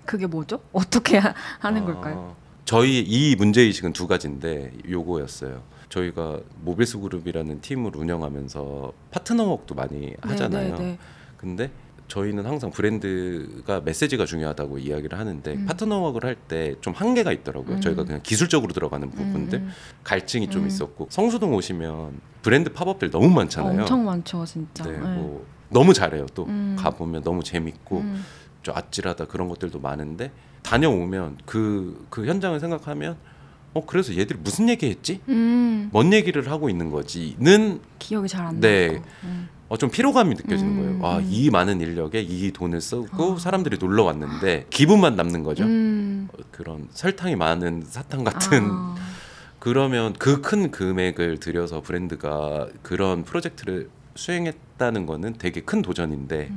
그게 뭐죠? 어떻게 하는 걸까요? 저희 이 문제의식은 두 가지인데 요거였어요. 저희가 모빌스 그룹이라는 팀을 운영하면서 파트너웍도 많이 하잖아요. 네. 근데 저희는 항상 브랜드가 메시지가 중요하다고 이야기를 하는데 파트너웍을 할 때 좀 한계가 있더라고요. 저희가 그냥 기술적으로 들어가는 부분들 갈증이 좀 있었고 성수동 오시면 브랜드 팝업들 너무 많잖아요. 엄청 많죠, 진짜. 네, 뭐 너무 잘해요. 또 가보면 너무 재밌고 좀 아찔하다 그런 것들도 많은데 다녀오면 그 현장을 생각하면 그래서 얘들이 무슨 얘기했지? 뭔 얘기를 하고 있는 거지는 기억이 잘 안 네. 나고. 좀 피로감이 느껴지는 거예요. 이 많은 인력에 이 돈을 쓰고 사람들이 놀러 왔는데 기분만 남는 거죠. 그런 설탕이 많은 사탕 같은 그러면 그 큰 금액을 들여서 브랜드가 그런 프로젝트를 수행했다는 거는 되게 큰 도전인데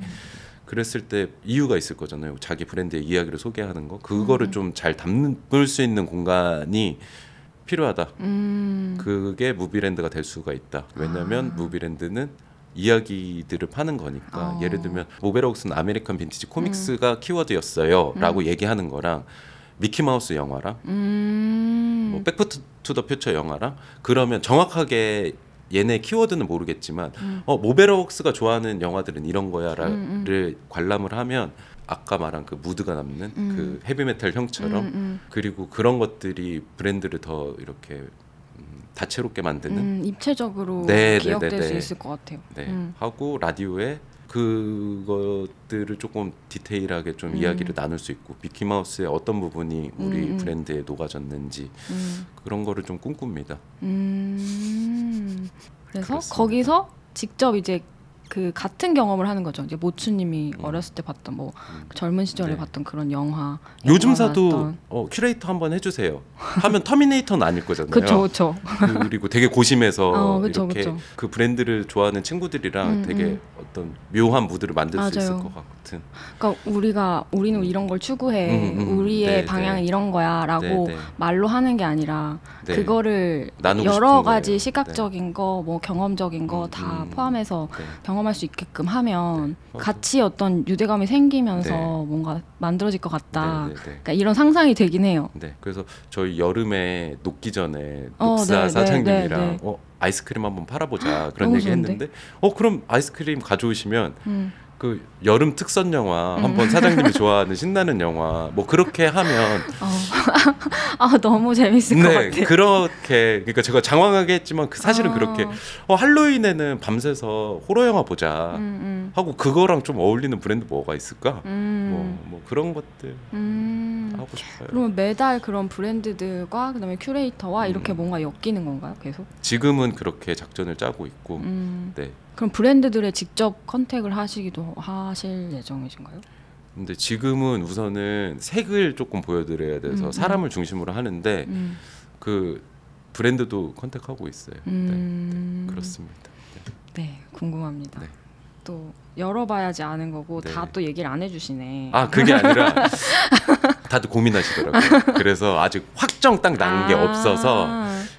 그랬을 때 이유가 있을 거잖아요. 자기 브랜드의 이야기를 소개하는 거 그거를 좀 잘 담을 수 있는 공간이 필요하다. 그게 무비랜드가 될 수가 있다. 왜냐하면 무비랜드는 이야기들을 파는 거니까 예를 들면 모베럭스는 아메리칸 빈티지 코믹스가 키워드였어요 라고 얘기하는 거랑 미키마우스 영화랑 뭐 백투 더 퓨처 영화랑 그러면 정확하게 얘네 키워드는 모르겠지만 모베럭스가 좋아하는 영화들은 이런 거야를 관람을 하면 아까 말한 그 무드가 남는 그 헤비메탈 형처럼 그리고 그런 것들이 브랜드를 더 이렇게 다채롭게 만드는 입체적으로 네, 기억될 네, 네, 수 네. 있을 것 같아요. 네. 하고 라디오에 그것들을 조금 디테일하게 좀 이야기를 나눌 수 있고 미키마우스의 어떤 부분이 우리 브랜드에 녹아졌는지 그런 거를 좀 꿈꿉니다. 그래서 그렇습니다. 거기서 직접 이제 그 같은 경험을 하는 거죠. 이제 모추님이 어렸을 때 봤던 뭐 젊은 시절에 네. 봤던 그런 영화. 요즘사도 큐레이터 한번 해주세요. 하면 터미네이터는 아닐 거잖아요. 그렇죠. 그리고 되게 고심해서 그쵸, 이렇게 그쵸. 그 브랜드를 좋아하는 친구들이랑 되게 어떤 묘한 무드를 만들 수 있을 맞아요. 것 같은. 그러니까 우리는 이런 걸 추구해. 우리의 네, 방향은 네. 이런 거야라고 네, 네. 말로 하는 게 아니라 네. 그거를 나누고 여러 싶은 가지 거예요. 시각적인 거, 뭐 경험적인 거 다 포함해서 네. 경험할 수 있게끔 하면 네. 같이 어떤 유대감이 생기면서 네. 뭔가 만들어질 것 같다. 네, 네, 네. 그러니까 이런 상상이 되긴 해요. 네, 그래서 저희 여름에 녹기 전에 네, 녹사 네, 사장님이랑 네, 네. 아이스크림 한번 팔아보자 그런 너무 얘기 좋은데? 했는데 그럼 아이스크림 가져오시면 그 여름 특선 영화 한번 사장님이 좋아하는 신나는 영화 뭐 그렇게 하면 너무 재밌을 것 네 같아요. 그렇게 그러니까 제가 장황하게 했지만 사실은 그렇게 할로윈에는 밤새서 호러 영화 보자 하고 그거랑 좀 어울리는 브랜드 뭐가 있을까 뭐 그런 것들 하고 싶어요. 그러면 매달 그런 브랜드들과 그다음에 큐레이터와 이렇게 뭔가 엮이는 건가요? 계속? 지금은 그렇게 작전을 짜고 있고. 네. 그럼 브랜드들에 직접 컨택을 하시기도 하실 예정이신가요? 근데 지금은 우선은 색을 조금 보여드려야 돼서 사람을 중심으로 하는데 그 브랜드도 컨택하고 있어요. 네, 그렇습니다. 네, 궁금합니다. 네. 또 열어봐야지 아는 거고 네. 다 또 얘기를 안 해주시네. 아 그게 아니라 다들 고민하시더라고요. 그래서 아직 확정 딱 난 게 없어서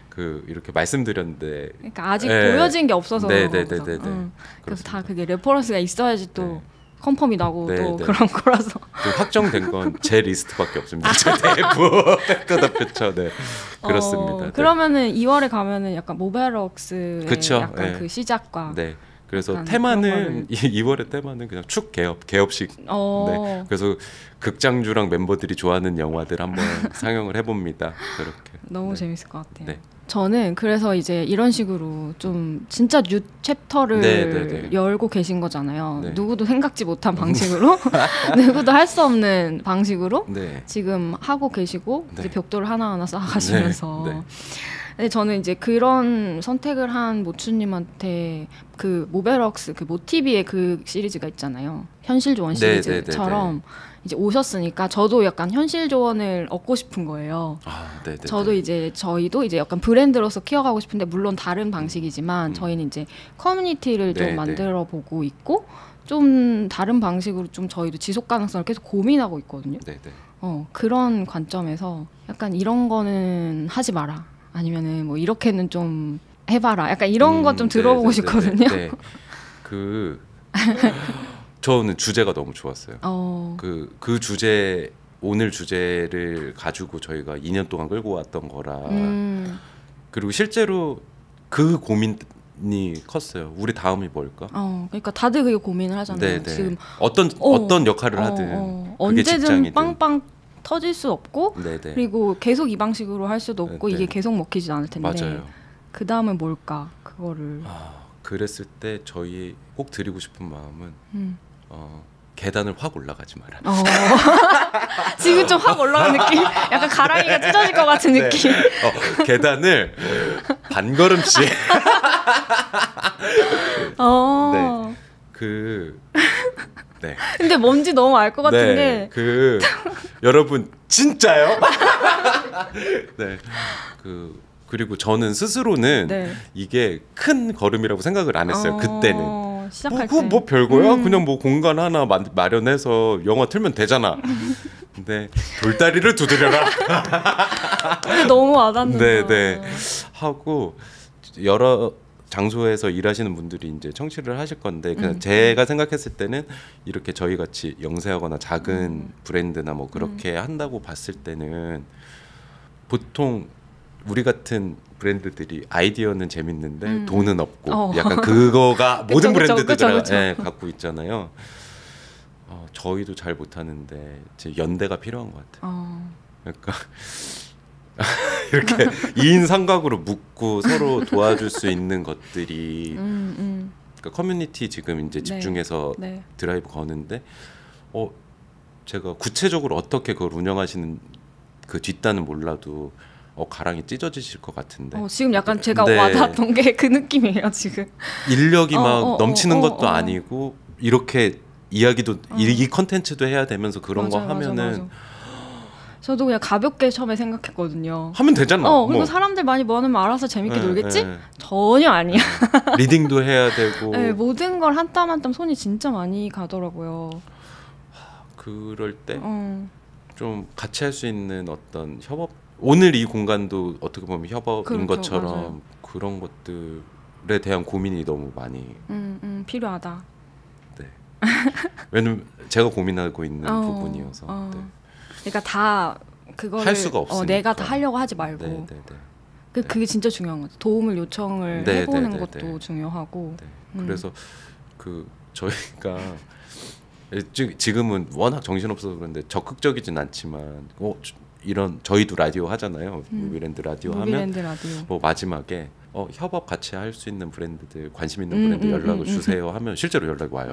그 이렇게 말씀드렸는데 그러니까 아직 보여진 게 없어서 네네네네. 그래서 다 그게 레퍼런스가 있어야지 또 네. 컨펌이 나고 네, 또 네. 그런 거라서 확정된 건 제 리스트밖에 없습니다. 제 대부 백투더퓨처 네 그렇습니다. 네. 그러면은 2월에 가면은 약간 모베럭스의 그쵸? 약간 네. 그 시작과 네. 그래서 약간 테마는 2월의 테마는 그냥 축 개업식. 네. 그래서 극장주랑 멤버들이 좋아하는 영화들 한번 상영을 해봅니다. 그렇게. 너무 네. 재밌을 것 같아요. 네. 저는 그래서 이제 이런 식으로 좀 진짜 뉴 챕터를 네. 열고 계신 거잖아요. 네. 누구도 생각지 못한 방식으로 누구도 할 수 없는 방식으로 네. 지금 하고 계시고 네. 이제 벽돌을 하나하나 쌓아가시면서 네. 근데 저는 이제 그런 선택을 한 모추님한테 그 모베럭스 그 모티비의 그 시리즈가 있잖아요. 현실 조언 시리즈처럼 이제 오셨으니까 저도 약간 현실 조언을 얻고 싶은 거예요. 저도 이제 저희도 이제 약간 브랜드로서 키워가고 싶은데 물론 다른 방식이지만 저희는 이제 커뮤니티를 좀 만들어 보고 있고 좀 다른 방식으로 좀 저희도 지속 가능성을 계속 고민하고 있거든요. 그런 관점에서 약간 이런 거는 하지 마라. 아니면은 뭐 이렇게는 좀 해봐라. 약간 이런 것 좀 들어보고 싶거든요. 저는 주제가 너무 좋았어요. 그 주제 오늘 주제를 가지고 저희가 2년 동안 끌고 왔던 거라 그리고 실제로 그 고민이 컸어요. 우리 다음이 뭘까? 그러니까 다들 그게 고민을 하잖아요. 지금 어떤 역할을 하든 언제든 직장이든. 빵빵 터질 수 없고 그리고 계속 이 방식으로 할 수도 없고 이게 계속 먹히지 않을 텐데 맞아요. 그 다음은 뭘까 그거를 그랬을 때 저희 꼭 드리고 싶은 마음은 계단을 확 올라가지 마라. 지금 좀 확 올라간 느낌? 약간 가랑이가 찢어질 것 같은 느낌. 계단을 반걸음씩. 네. 근데 뭔지 너무 알 것 같은데. 여러분 진짜요? 네. 그리고 저는 스스로는 이게 큰 걸음이라고 생각을 안 했어요. 그때는. 시작할 때. 뭐 별거야? 그냥 뭐 공간 하나 마련해서 영화 틀면 되잖아. 근데 돌다리를 두드려라. 너무 와닿는다. 네. 하고 여러 장소에서 일하시는 분들이 이제 청취를 하실 건데 그냥 제가 생각했을 때는 이렇게 저희 같이 영세하거나 작은 브랜드나 뭐 그렇게 한다고 봤을 때는 보통 우리 같은 브랜드들이 아이디어는 재밌는데 돈은 없고 약간 그거가 모든 브랜드들이 갖고 있잖아요. 저희도 잘 못하는데 연대가 필요한 것 같아요. 그러니까 이렇게 2인 삼각으로 묶고 서로 도와줄 수 있는 것들이 그러니까 커뮤니티 지금 이제 집중해서 드라이브 거는데 제가 구체적으로 어떻게 그걸 운영하시는 그 뒷단은 몰라도 가랑이 찢어지실 것 같은데 지금 약간 제가 와닿았던 게 그 느낌이에요 지금. 인력이 막 넘치는 것도 아니고 이렇게 이야기도 이 컨텐츠도 해야 되면서 그런 거 하면은 맞아. 저도 그냥 가볍게 처음에 생각했거든요. 하면 되잖아. 그리고 사람들 많이 모으면 알아서 재밌게 놀겠지? 전혀 아니야. 리딩도 해야 되고 모든 걸 한 땀 한 땀 손이 진짜 많이 가더라고요. 그럴 때 좀 같이 할 수 있는 어떤 협업 오늘 이 공간도 어떻게 보면 협업인 것처럼 맞아요. 그런 것들에 대한 고민이 너무 많이 필요하다. 네. 왜냐면 제가 고민하고 있는 부분이어서. 그러니까 다 그거를 할 수가 없으니까. 내가 다 하려고 하지 말고. 그게 진짜 중요한 것 같아요. 도움을 요청을 해보는 것도 중요하고. 그래서 저희가 지금은 워낙 정신없어서 그런데 적극적이진 않지만 이런 저희도 라디오 하잖아요. 무비랜드 라디오 하면 뭐 마지막에 협업 같이 할 수 있는 브랜드들 관심 있는 브랜드 연락을 주세요 하면 실제로 연락이 와요.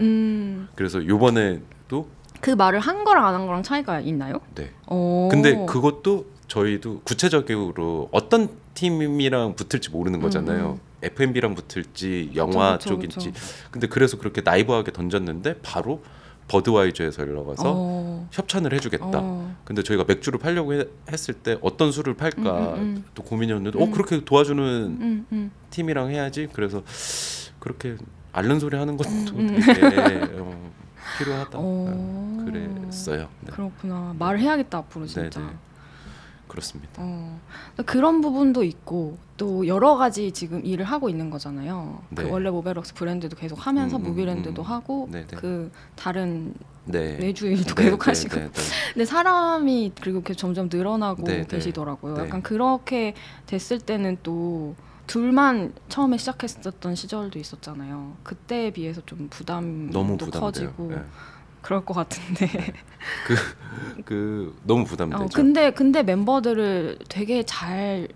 그래서 요번에도 그 말을 한 거랑 안 한 거랑 차이가 있나요? 네. 오. 근데 그것도 저희도 구체적으로 어떤 팀이랑 붙을지 모르는 거잖아요. F&B랑 붙을지 영화 그쵸, 쪽인지. 그쵸. 근데 그래서 그렇게 나이브하게 던졌는데 바로 버드와이저에서 연락 와서 협찬을 해주겠다. 근데 저희가 맥주를 팔려고 했을 때 어떤 술을 팔까 또 고민이었는데 그렇게 도와주는 팀이랑 해야지. 그래서 그렇게 앓는 소리 하는 것도 되게 필요하다. 그랬어요. 네. 그렇구나. 말을 해야겠다 앞으로 진짜. 네네. 그렇습니다. 그런 부분도 있고 또 여러 가지 지금 일을 하고 있는 거잖아요. 네. 그 원래 모베럭스 브랜드도 계속 하면서 무비랜드도 하고 네네. 그 다른 네. 외주 일도 네, 계속 네, 하시고. 네, 네. 근데 사람이 그리고 이렇게 점점 늘어나고 네, 계시더라고요. 네. 약간 그렇게 됐을 때는 또 둘만 처음에 시작했었던 시절도 있었잖아요. 그때에 비해서 좀 부담도 너무 부담돼요. 커지고 네. 그럴 것 같은데. 그 너무 부담되죠. 근데 멤버들을 되게 잘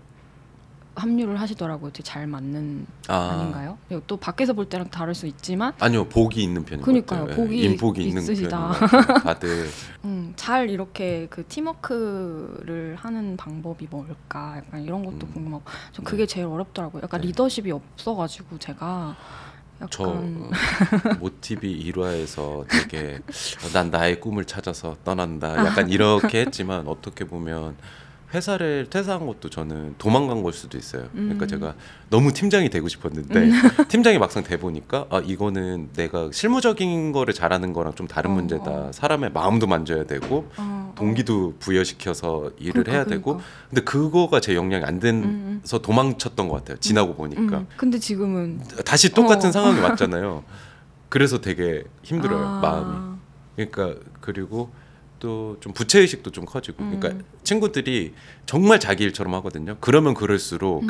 합류를 하시더라고요. 되게 잘 맞는 아닌가요? 또 밖에서 볼 때랑 다를 수 있지만 아니요, 복이 있는 편인 것 그러니까요. 같아요. 복이 인복이 있는 있으시다. 편인 것 같아요. 다들 잘 이렇게 그 팀워크를 하는 방법이 뭘까? 약간 이런 것도 궁금하고 전 그게 제일 어렵더라고요. 약간 네. 리더십이 없어가지고 제가 저 약간 모티비 일화에서 되게 난 나의 꿈을 찾아서 떠난다 약간 이렇게 했지만 어떻게 보면 회사를 퇴사한 것도 저는 도망간 걸 수도 있어요. 그러니까 제가 너무 팀장이 되고 싶었는데 팀장이 막상 돼 보니까 이거는 내가 실무적인 거를 잘하는 거랑 좀 다른 문제다. 사람의 마음도 만져야 되고 동기도 부여시켜서 일을 해야 되고 근데 그거가 제 역량이 안 돼서 도망쳤던 것 같아요. 지나고 보니까. 근데 지금은 다시 똑같은 상황이 왔잖아요. 그래서 되게 힘들어요. 마음이. 그러니까 그리고 또 좀 부채의식도 좀 커지고 그러니까 친구들이 정말 자기 일처럼 하거든요. 그러면 그럴수록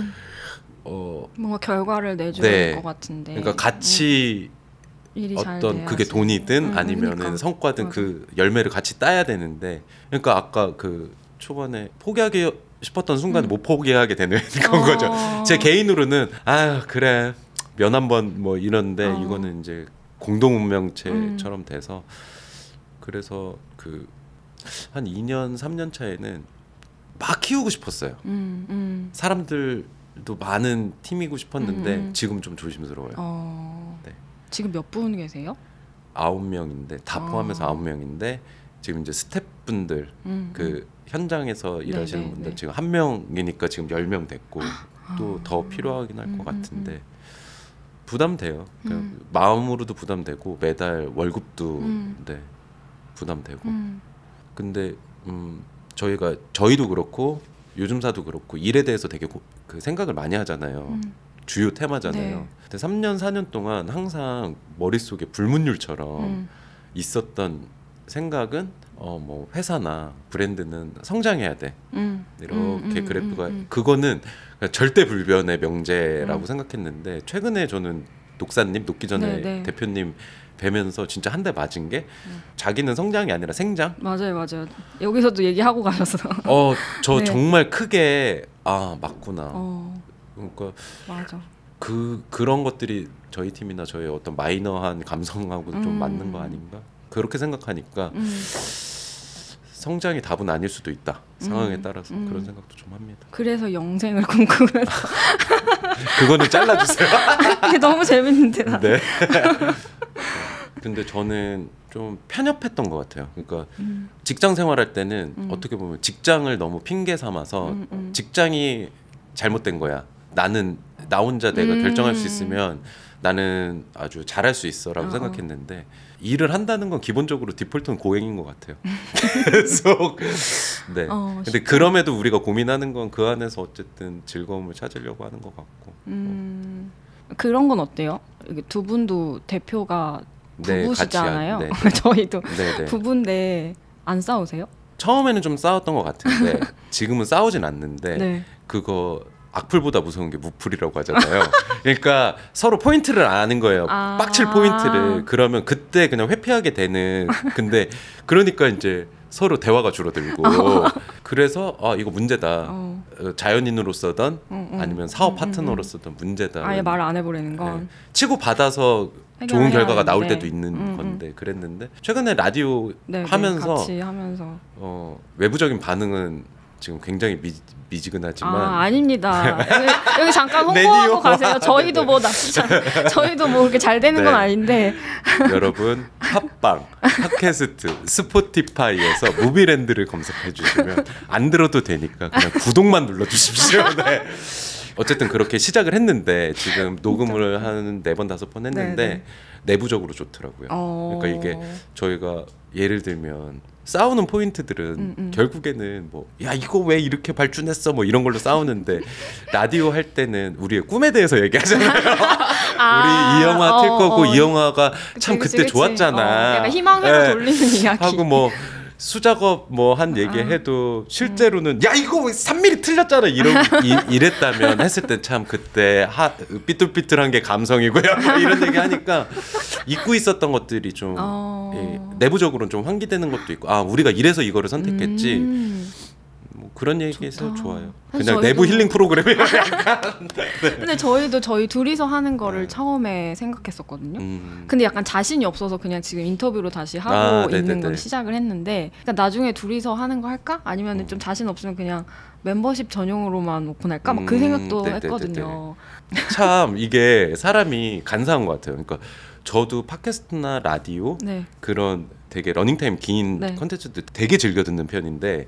뭔가 결과를 내줘야 될 것 같은데 그러니까 같이 일이 잘 어떤 돼야지. 그게 돈이든 아니면은 그러니까. 성과든 맞아. 그 열매를 같이 따야 되는데 그러니까 아까 그 초반에 포기하기 싶었던 순간에 못 포기하게 되는 그런 거죠. 제 개인으로는 그래 면 한번 뭐 이런데 이거는 이제 공동 운명체처럼 돼서 그래서 그 한 2년 3년 차에는 막 키우고 싶었어요. 사람들도 많은 팀이고 싶었는데 지금 좀 조심스러워요. 네. 지금 몇 분 계세요? 9명인데 다 포함해서 9명인데 지금 이제 스태프분들 그 현장에서 일하시는 네, 분들 네. 지금 1명이니까 지금 10명 됐고 또 더 필요하긴 할 것 같은데 부담돼요. 그러니까 마음으로도 부담되고 매달 월급도 네, 부담되고 근데 저희도 그렇고 요즘사도 그렇고 일에 대해서 되게 그 생각을 많이 하잖아요. 주요 테마잖아요. 네. 근데 3년 4년 동안 항상 머릿속에 불문율처럼 있었던 생각은 뭐 회사나 브랜드는 성장해야 돼. 이렇게 그래프가 그거는 절대 불변의 명제라고 생각했는데 최근에 저는 녹사님 녹기 전에 네. 대표님 뵈면서 진짜 한 대 맞은 게 자기는 성장이 아니라 생장. 맞아요. 여기서도 얘기하고 가셔서. 저 네. 정말 크게 맞구나. 그러니까 맞아. 그런 것들이 저희 팀이나 저의 어떤 마이너한 감성하고 좀 맞는 거 아닌가? 그렇게 생각하니까 성장이 답은 아닐 수도 있다. 상황에 따라서 그런 생각도 좀 합니다. 그래서 영생을 꿈꾸면서 그거는 잘라주세요. 이게 너무 재밌는데 나. 네. 근데 저는 좀 편협했던 것 같아요. 그러니까 직장 생활할 때는 어떻게 보면 직장을 너무 핑계 삼아서 직장이 잘못된 거야. 나는 나 혼자 내가 결정할 수 있으면 나는 아주 잘할 수 있어라고 생각했는데 일을 한다는 건 기본적으로 디폴트는 고행인 것 같아요. 계속. 네. 근데 그럼에도 우리가 고민하는 건 그 안에서 어쨌든 즐거움을 찾으려고 하는 것 같고. 그런 건 어때요? 이게 두 분도 대표가 부부시잖아요. 네, 저희도 네. 부부인데 안 싸우세요? 처음에는 좀 싸웠던 것 같은데 지금은 싸우진 않는데 네. 그거 악플보다 무서운 게 무플이라고 하잖아요. 그러니까 서로 포인트를 아는 거예요. 빡칠 포인트를. 그러면 그때 그냥 회피하게 되는. 근데 그러니까 이제 서로 대화가 줄어들고 그래서 이거 문제다. 자연인으로서든 아니면 사업 파트너로서든 문제다. 아예 말 안 해버리는 건. 네. 치고 받아서 좋은 결과가 나올 되는데. 때도 있는 건데 그랬는데 최근에 라디오 네, 하면서 같이 하면서 외부적인 반응은 지금 굉장히 미지근하지만 아닙니다. 여기 잠깐 매니오. 홍보하고 가세요. 저희도 뭐 나쁘지 않아요. 저희도 뭐 그렇게 잘 되는 건 네. 아닌데 여러분 팟빵, 팟캐스트, 스포티파이에서 무비랜드를 검색해 주시면 안 들어도 되니까 그냥 구독만 눌러주십시오. 네. 어쨌든 그렇게 시작을 했는데 지금 녹음을 한 4번 5번 했는데 네네. 내부적으로 좋더라고요. 그러니까 이게 저희가 예를 들면 싸우는 포인트들은 결국에는 뭐 야 이거 왜 이렇게 발준했어 뭐 이런 걸로 싸우는데 라디오 할 때는 우리의 꿈에 대해서 얘기하잖아요. 우리 이 영화 틀 거고 이 영화가 참 그때 좋았잖아. 약간 희망회로 돌리는 이야기 하고 뭐 수작업 뭐 한 얘기해도 실제로는 야 이거 3mm 틀렸잖아 이랬다면 했을 때 참 그때 삐뚤삐뚤한 게 감성이고요 뭐 이런 얘기 하니까 잊고 있었던 것들이 좀 내부적으로는 좀 환기되는 것도 있고 우리가 이래서 이거를 선택했지 뭐 그런 얘기에서 좋아요. 그냥 내부 힐링 프로그램이에요. 네. 근데 저희도 저희 둘이서 하는 거를 처음에 생각했었거든요. 근데 약간 자신이 없어서 그냥 지금 인터뷰로 다시 하고 있는 걸 시작을 했는데 그러니까 나중에 둘이서 하는 거 할까? 아니면 좀 자신 없으면 그냥 멤버십 전용으로만 오픈할까? 막 그 생각도 했거든요. 참 이게 사람이 간사한 것 같아요. 그러니까 저도 팟캐스트나 라디오 그런 되게 러닝타임 긴 컨텐츠도 되게 즐겨 듣는 편인데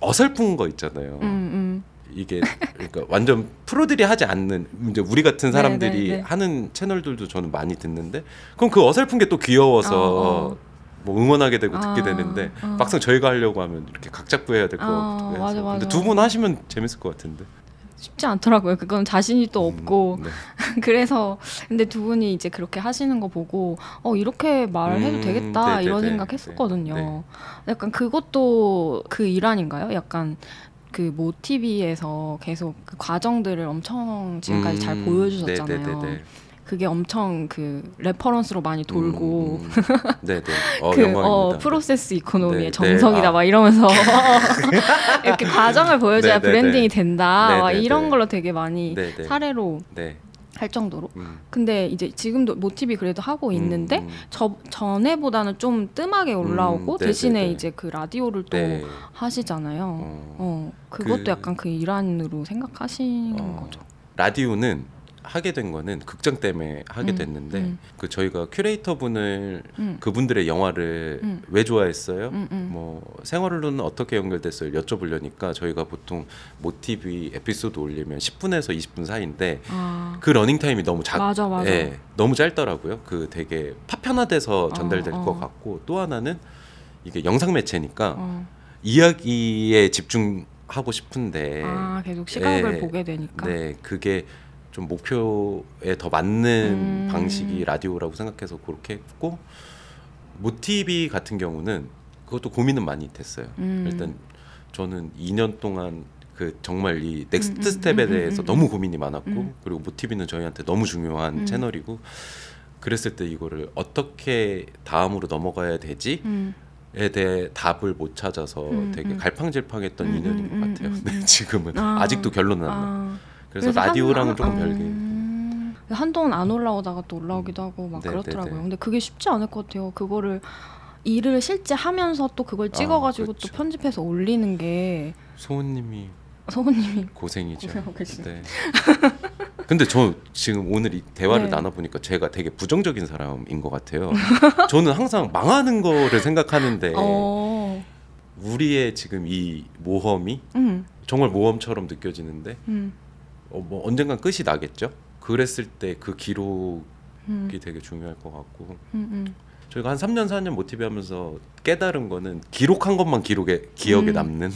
어설픈 거 있잖아요. 이게 그러니까 완전 프로들이 하지 않는 이제 우리 같은 사람들이 하는 채널들도 저는 많이 듣는데 그럼 그 어설픈 게 또 귀여워서 뭐 응원하게 되고 듣게 되는데 막상 저희가 하려고 하면 이렇게 각 잡고 해야 될 것 같고 맞아. 근데 두 분 하시면 재밌을 것 같은데 쉽지 않더라고요. 그건 자신이 또 없고 그래서 근데 두 분이 이제 그렇게 하시는 거 보고 이렇게 말해도 되겠다 이런 생각했었거든요. 약간 그것도 그 일환인가요? 약간 그 모티비에서 계속 그 과정들을 엄청 지금까지 잘 보여주셨잖아요. 그게 엄청 그 레퍼런스로 많이 돌고 프로세스 이코노미의 정석이다 막 이러면서 이렇게 과정을 보여줘야 브랜딩이 된다 막 이런 걸로 되게 많이 사례로 할 정도로. 근데 이제 지금도 모티비 그래도 하고 있는데 전에보다는 좀 뜸하게 올라오고 대신에 이제 그 라디오를 또 하시잖아요. 그것도 약간 그 일환으로 생각하시는 거죠. 라디오는 하게 된 거는 극장 때문에 하게 됐는데 그 저희가 큐레이터 분을 그분들의 영화를 왜 좋아했어요? 뭐 생활로는 어떻게 연결됐어요? 여쭤보려니까 저희가 보통 모티비 에피소드 올리면 10분에서 20분 사이인데 그 러닝 타임이 너무 맞아. 너무 짧더라고요. 그 되게 파편화돼서 전달될 것 같고 또 하나는 이게 영상 매체니까 이야기에 집중하고 싶은데 계속 시각을 보게 되니까 그게 좀 목표에 더 맞는 방식이 라디오라고 생각해서 그렇게 했고 모티비 같은 경우는 그것도 고민은 많이 됐어요. 일단 저는 2년 동안 그 정말 이 넥스트 스텝에 대해서 너무 고민이 많았고 그리고 모티비는 저희한테 너무 중요한 채널이고 그랬을 때 이거를 어떻게 다음으로 넘어가야 되지? 에 대해 답을 못 찾아서 되게 갈팡질팡했던 2년인 것 같아요. 근데 지금은 아직도 결론은 안 나요. 그래서 라디오랑은 조금 별개. 한동안 안 올라오다가 또 올라오기도 하고 막 그렇더라고요. 근데 그게 쉽지 않을 것 같아요. 그거를 일을 실제 하면서 또 그걸 찍어가지고 또 편집해서 올리는 게 소은님이 고생이죠. 고생하고 계시네. 네. 근데 저 지금 오늘 이 대화를 나눠보니까 제가 되게 부정적인 사람인 것 같아요. 저는 항상 망하는 거를 생각하는데 우리의 지금 이 모험이 정말 모험처럼 느껴지는데 뭐 언젠간 끝이 나겠죠. 그랬을 때 그 기록이 되게 중요할 것 같고 저희가 한 3년 4년 모티비 하면서 깨달은 거는 기록한 것만 기억에 남는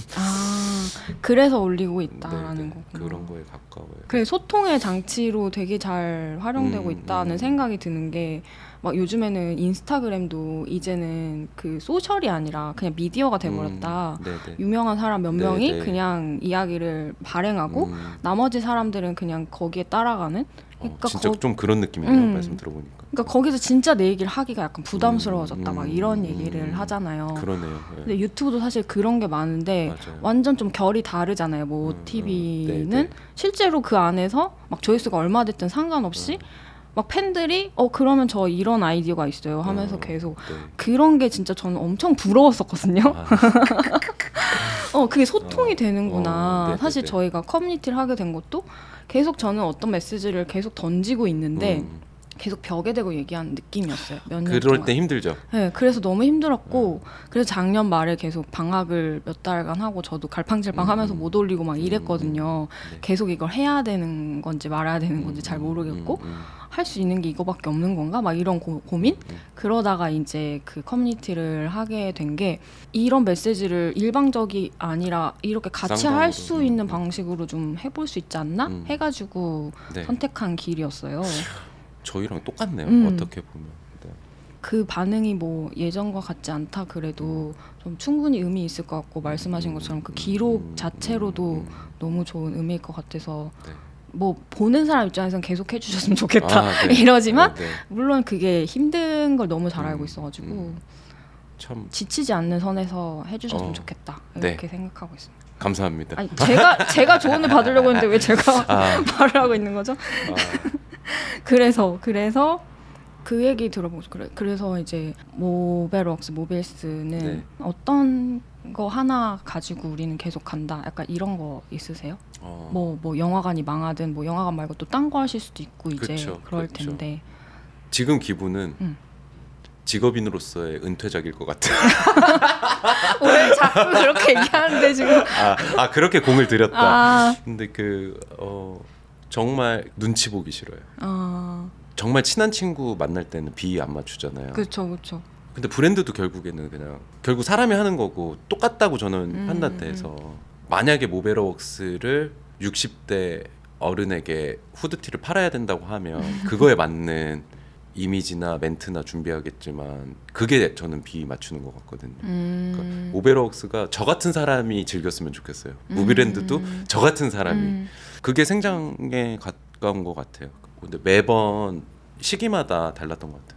그래서 올리고 있다라는 거구나. 그런 거에 가까워요. 그래 소통의 장치로 되게 잘 활용되고 있다는 생각이 드는 게 막 요즘에는 인스타그램도 이제는 그 소셜이 아니라 그냥 미디어가 돼버렸다. 유명한 사람 몇 명이 그냥 이야기를 발행하고 나머지 사람들은 그냥 거기에 따라가가는. 그러니까 진짜 좀 그런 느낌이네요. 말씀 들어보니까. 그러니까 거기서 진짜 내 얘기를 하기가 약간 부담스러워졌다. 막 이런 얘기를 하잖아요. 그러네요. 근데 유튜브도 사실 그런 게 많은데 맞아요. 완전 좀 결이 다르잖아요. 뭐 TV는 실제로 그 안에서 막 조회수가 얼마 됐든 상관없이 막 팬들이 그러면 저 이런 아이디어가 있어요 하면서 계속 네. 그런 게 진짜 저는 엄청 부러웠었거든요. 그게 소통이 되는구나. 사실 저희가 커뮤니티를 하게 된 것도 계속 저는 어떤 메시지를 계속 던지고 있는데 계속 벽에 대고 얘기하는 느낌이었어요. 몇 년 그럴 동안. 때 힘들죠. 네, 그래서 너무 힘들었고 그래서 작년 말에 계속 방학을 몇 달간 하고 저도 갈팡질팡 하면서 못 올리고 막 이랬거든요. 네. 계속 이걸 해야 되는 건지 말아야 되는 건지 잘 모르겠고 할 수 있는 게 이거밖에 없는 건가? 막 이런 고민? 그러다가 이제 그 커뮤니티를 하게 된 게 이런 메시지를 일방적이 아니라 이렇게 같이 할 수 있는 방식으로 좀 해볼 수 있지 않나? 해가지고 네. 선택한 길이었어요. 저희랑 똑같네요. 어떻게 보면. 네. 그 반응이 뭐 예전과 같지 않다 그래도 좀 충분히 의미 있을 것 같고 말씀하신 것처럼 그 기록 자체로도 너무 좋은 의미일 것 같아서 네. 뭐 보는 사람 입장에서는 계속 해주셨으면 좋겠다 이러지만 물론 그게 힘든 걸 너무 잘 알고 있어가지고 참 지치지 않는 선에서 해주셨으면 좋겠다 이렇게 생각하고 있습니다. 감사합니다. 아니, 제가 조언을 받으려고 했는데 왜 제가 말을 하고 있는 거죠? 그래서 그 얘기 들어보고 그래서 이제 모베럭스 모빌스는 어떤 거 하나 가지고 우리는 계속 간다. 약간 이런 거 있으세요? 뭐 영화관이 망하든 뭐 영화관 말고 또 딴 거 하실 수도 있고 이제 그럴 텐데 지금 기분은 직업인으로서의 은퇴작일 것 같아요. 왜 자꾸 그렇게 얘기하는데 지금? 그렇게 공을 들였다. 근데 정말 눈치 보기 싫어요. 정말 친한 친구 만날 때는 비위 안 맞추잖아요. 그렇죠. 근데 브랜드도 결국에는 결국 사람이 하는 거고 똑같다고 저는 판단돼서 만약에 모베러웍스를 60대 어른에게 후드티를 팔아야 된다고 하면 그거에 맞는 이미지나 멘트나 준비하겠지만 그게 저는 비위 맞추는 것 같거든요. 그러니까 모베러웍스가 저 같은 사람이 즐겼으면 좋겠어요. 무비랜드도 저 같은 사람이 그게 생장에 가까운 것 같아요. 근데 매번 시기마다 달랐던 것 같아요.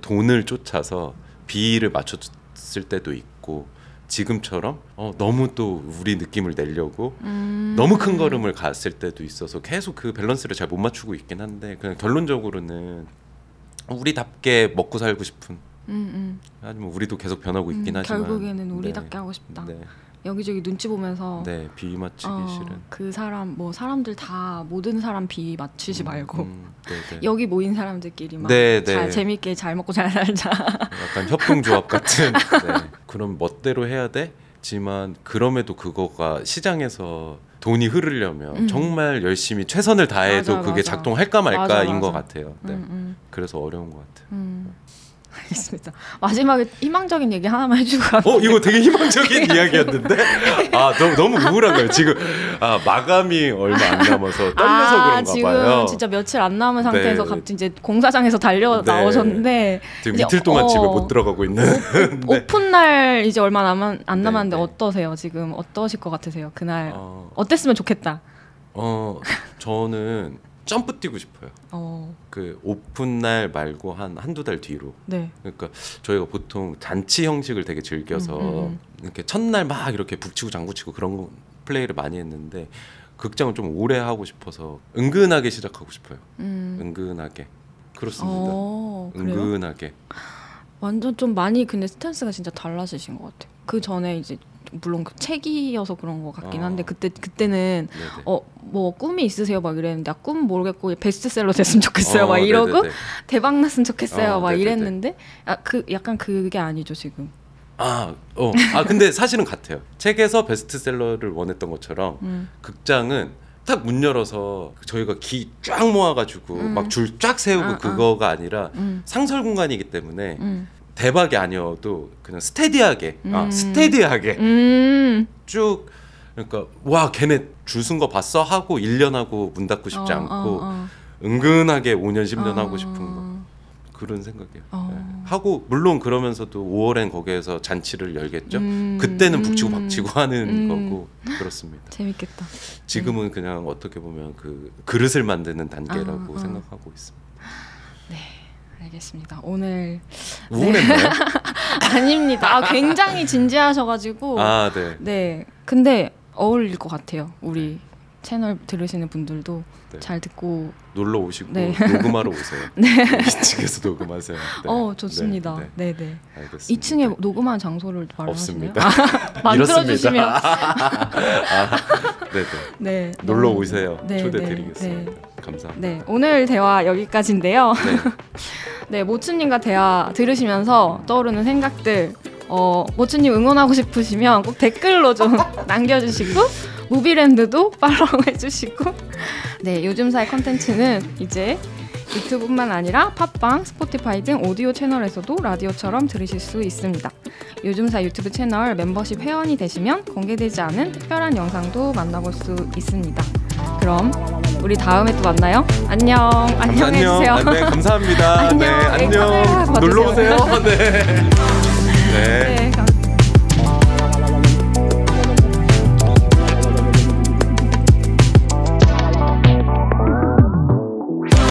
돈을 쫓아서 비위를 맞췄을 때도 있고 지금처럼 너무 또 우리 느낌을 내려고 너무 큰 걸음을 갔을 때도 있어서 계속 그 밸런스를 잘 못 맞추고 있긴 한데 그냥 결론적으로는 우리답게 먹고 살고 싶은 하지만 우리도 계속 변하고 있긴 하지만 결국에는 우리답게 하고 싶다. 여기저기 눈치 보면서 비위 맞추기 싫은 그 사람 뭐 사람들 다 모든 사람 비위 맞추지 말고 여기 모인 사람들끼리만 잘 재밌게 잘 먹고 잘 살자. 약간 협동조합 같은 그런 멋대로 해야 되지만 그럼에도 그거가 시장에서 돈이 흐르려면 정말 열심히 최선을 다해도 그게 작동할까 말까인 것 같아요. 그래서 어려운 것 같아요. 알겠습니다. 마지막에 희망적인 얘기 하나만 해주고 가면 이거 되게 희망적인 이야기였는데 너무 우울한 거예요. 지금 마감이 얼마 안 남아서 떨려서 그런가 지금 봐요. 진짜 며칠 안 남은 상태에서 갑자기 이제 공사장에서 달려 나오셨는데 지금 이틀 동안 집에 못 들어가고 있는 오픈 날 이제 얼마 안 남았는데 어떠세요? 지금 어떠실 것 같으세요? 그날 어땠으면 좋겠다. 저는 점프 뛰고 싶어요. 그 오픈 날 말고 한두 달 뒤로. 그러니까 저희가 보통 잔치 형식을 되게 즐겨서 이렇게 첫날 막 이렇게 북치고 장구치고 그런 플레이를 많이 했는데 극장을 좀 오래 하고 싶어서 은근하게 시작하고 싶어요. 은근하게. 그렇습니다. 은근하게. 완전 좀 많이 근데 스탠스가 진짜 달라지신 것 같아요. 그 전에 이제 물론 그 책이어서 그런 것 같긴 한데 그때는 뭐 꿈이 있으세요 막 이랬는데 꿈 모르겠고 베스트셀러 됐으면 좋겠어요 막 이러고 대박 났으면 좋겠어요 막 이랬는데 약간 그게 아니죠 지금. 근데 사실은 같아요. 책에서 베스트셀러를 원했던 것처럼 극장은 딱 문 열어서 저희가 기 쫙 모아가지고 막 줄 쫙 세우고 그거가 아니라 상설 공간이기 때문에 대박이 아니어도 그냥 스테디하게 쭉 그러니까 와 걔네 줄 쓴 거 봤어? 하고 1년 하고 문 닫고 싶지 않고 은근하게 5년 10년 하고 싶은 거 그런 생각이에요. 하고 물론 그러면서도 5월엔 거기에서 잔치를 열겠죠. 그때는 북치고 박치고 하는 거고 그렇습니다. 재밌겠다. 지금은 그냥 어떻게 보면 그 그릇을 만드는 단계라고 생각하고 있습니다. 네. 알겠습니다. 오늘 우울했나요? 아닙니다. 굉장히 진지하셔가지고 네. 근데 어울릴 것 같아요. 우리 채널 들으시는 분들도 네. 잘 듣고 놀러 오시고 네. 녹음하러 오세요. 네. 2층에서 녹음하세요. 네. 좋습니다. 네. 네. 알겠습니다. 2층에 녹음하는 장소를 말하시네요. 없습니다. 만들어 주시면 네네. 네. 놀러 오세요. 네, 초대드리겠습니다. 감사합니다. 네, 오늘 대화 여기까지인데요. 네, 모츠님과 대화 들으시면서 떠오르는 생각들, 모츠님 응원하고 싶으시면 꼭 댓글로 좀 남겨주시고, 무비랜드도 팔로우해주시고, 네, 요즘사의 컨텐츠는 이제 유튜브뿐만 아니라 팟빵, 스포티파이 등 오디오 채널에서도 라디오처럼 들으실 수 있습니다. 요즘사 유튜브 채널 멤버십 회원이 되시면 공개되지 않은 특별한 영상도 만나볼 수 있습니다. 그럼 우리 다음에 또 만나요. 안녕. 안녕해주세요. 네, 감사합니다. 안녕. 네, 안녕. 카메라 놀러 오세요. 네.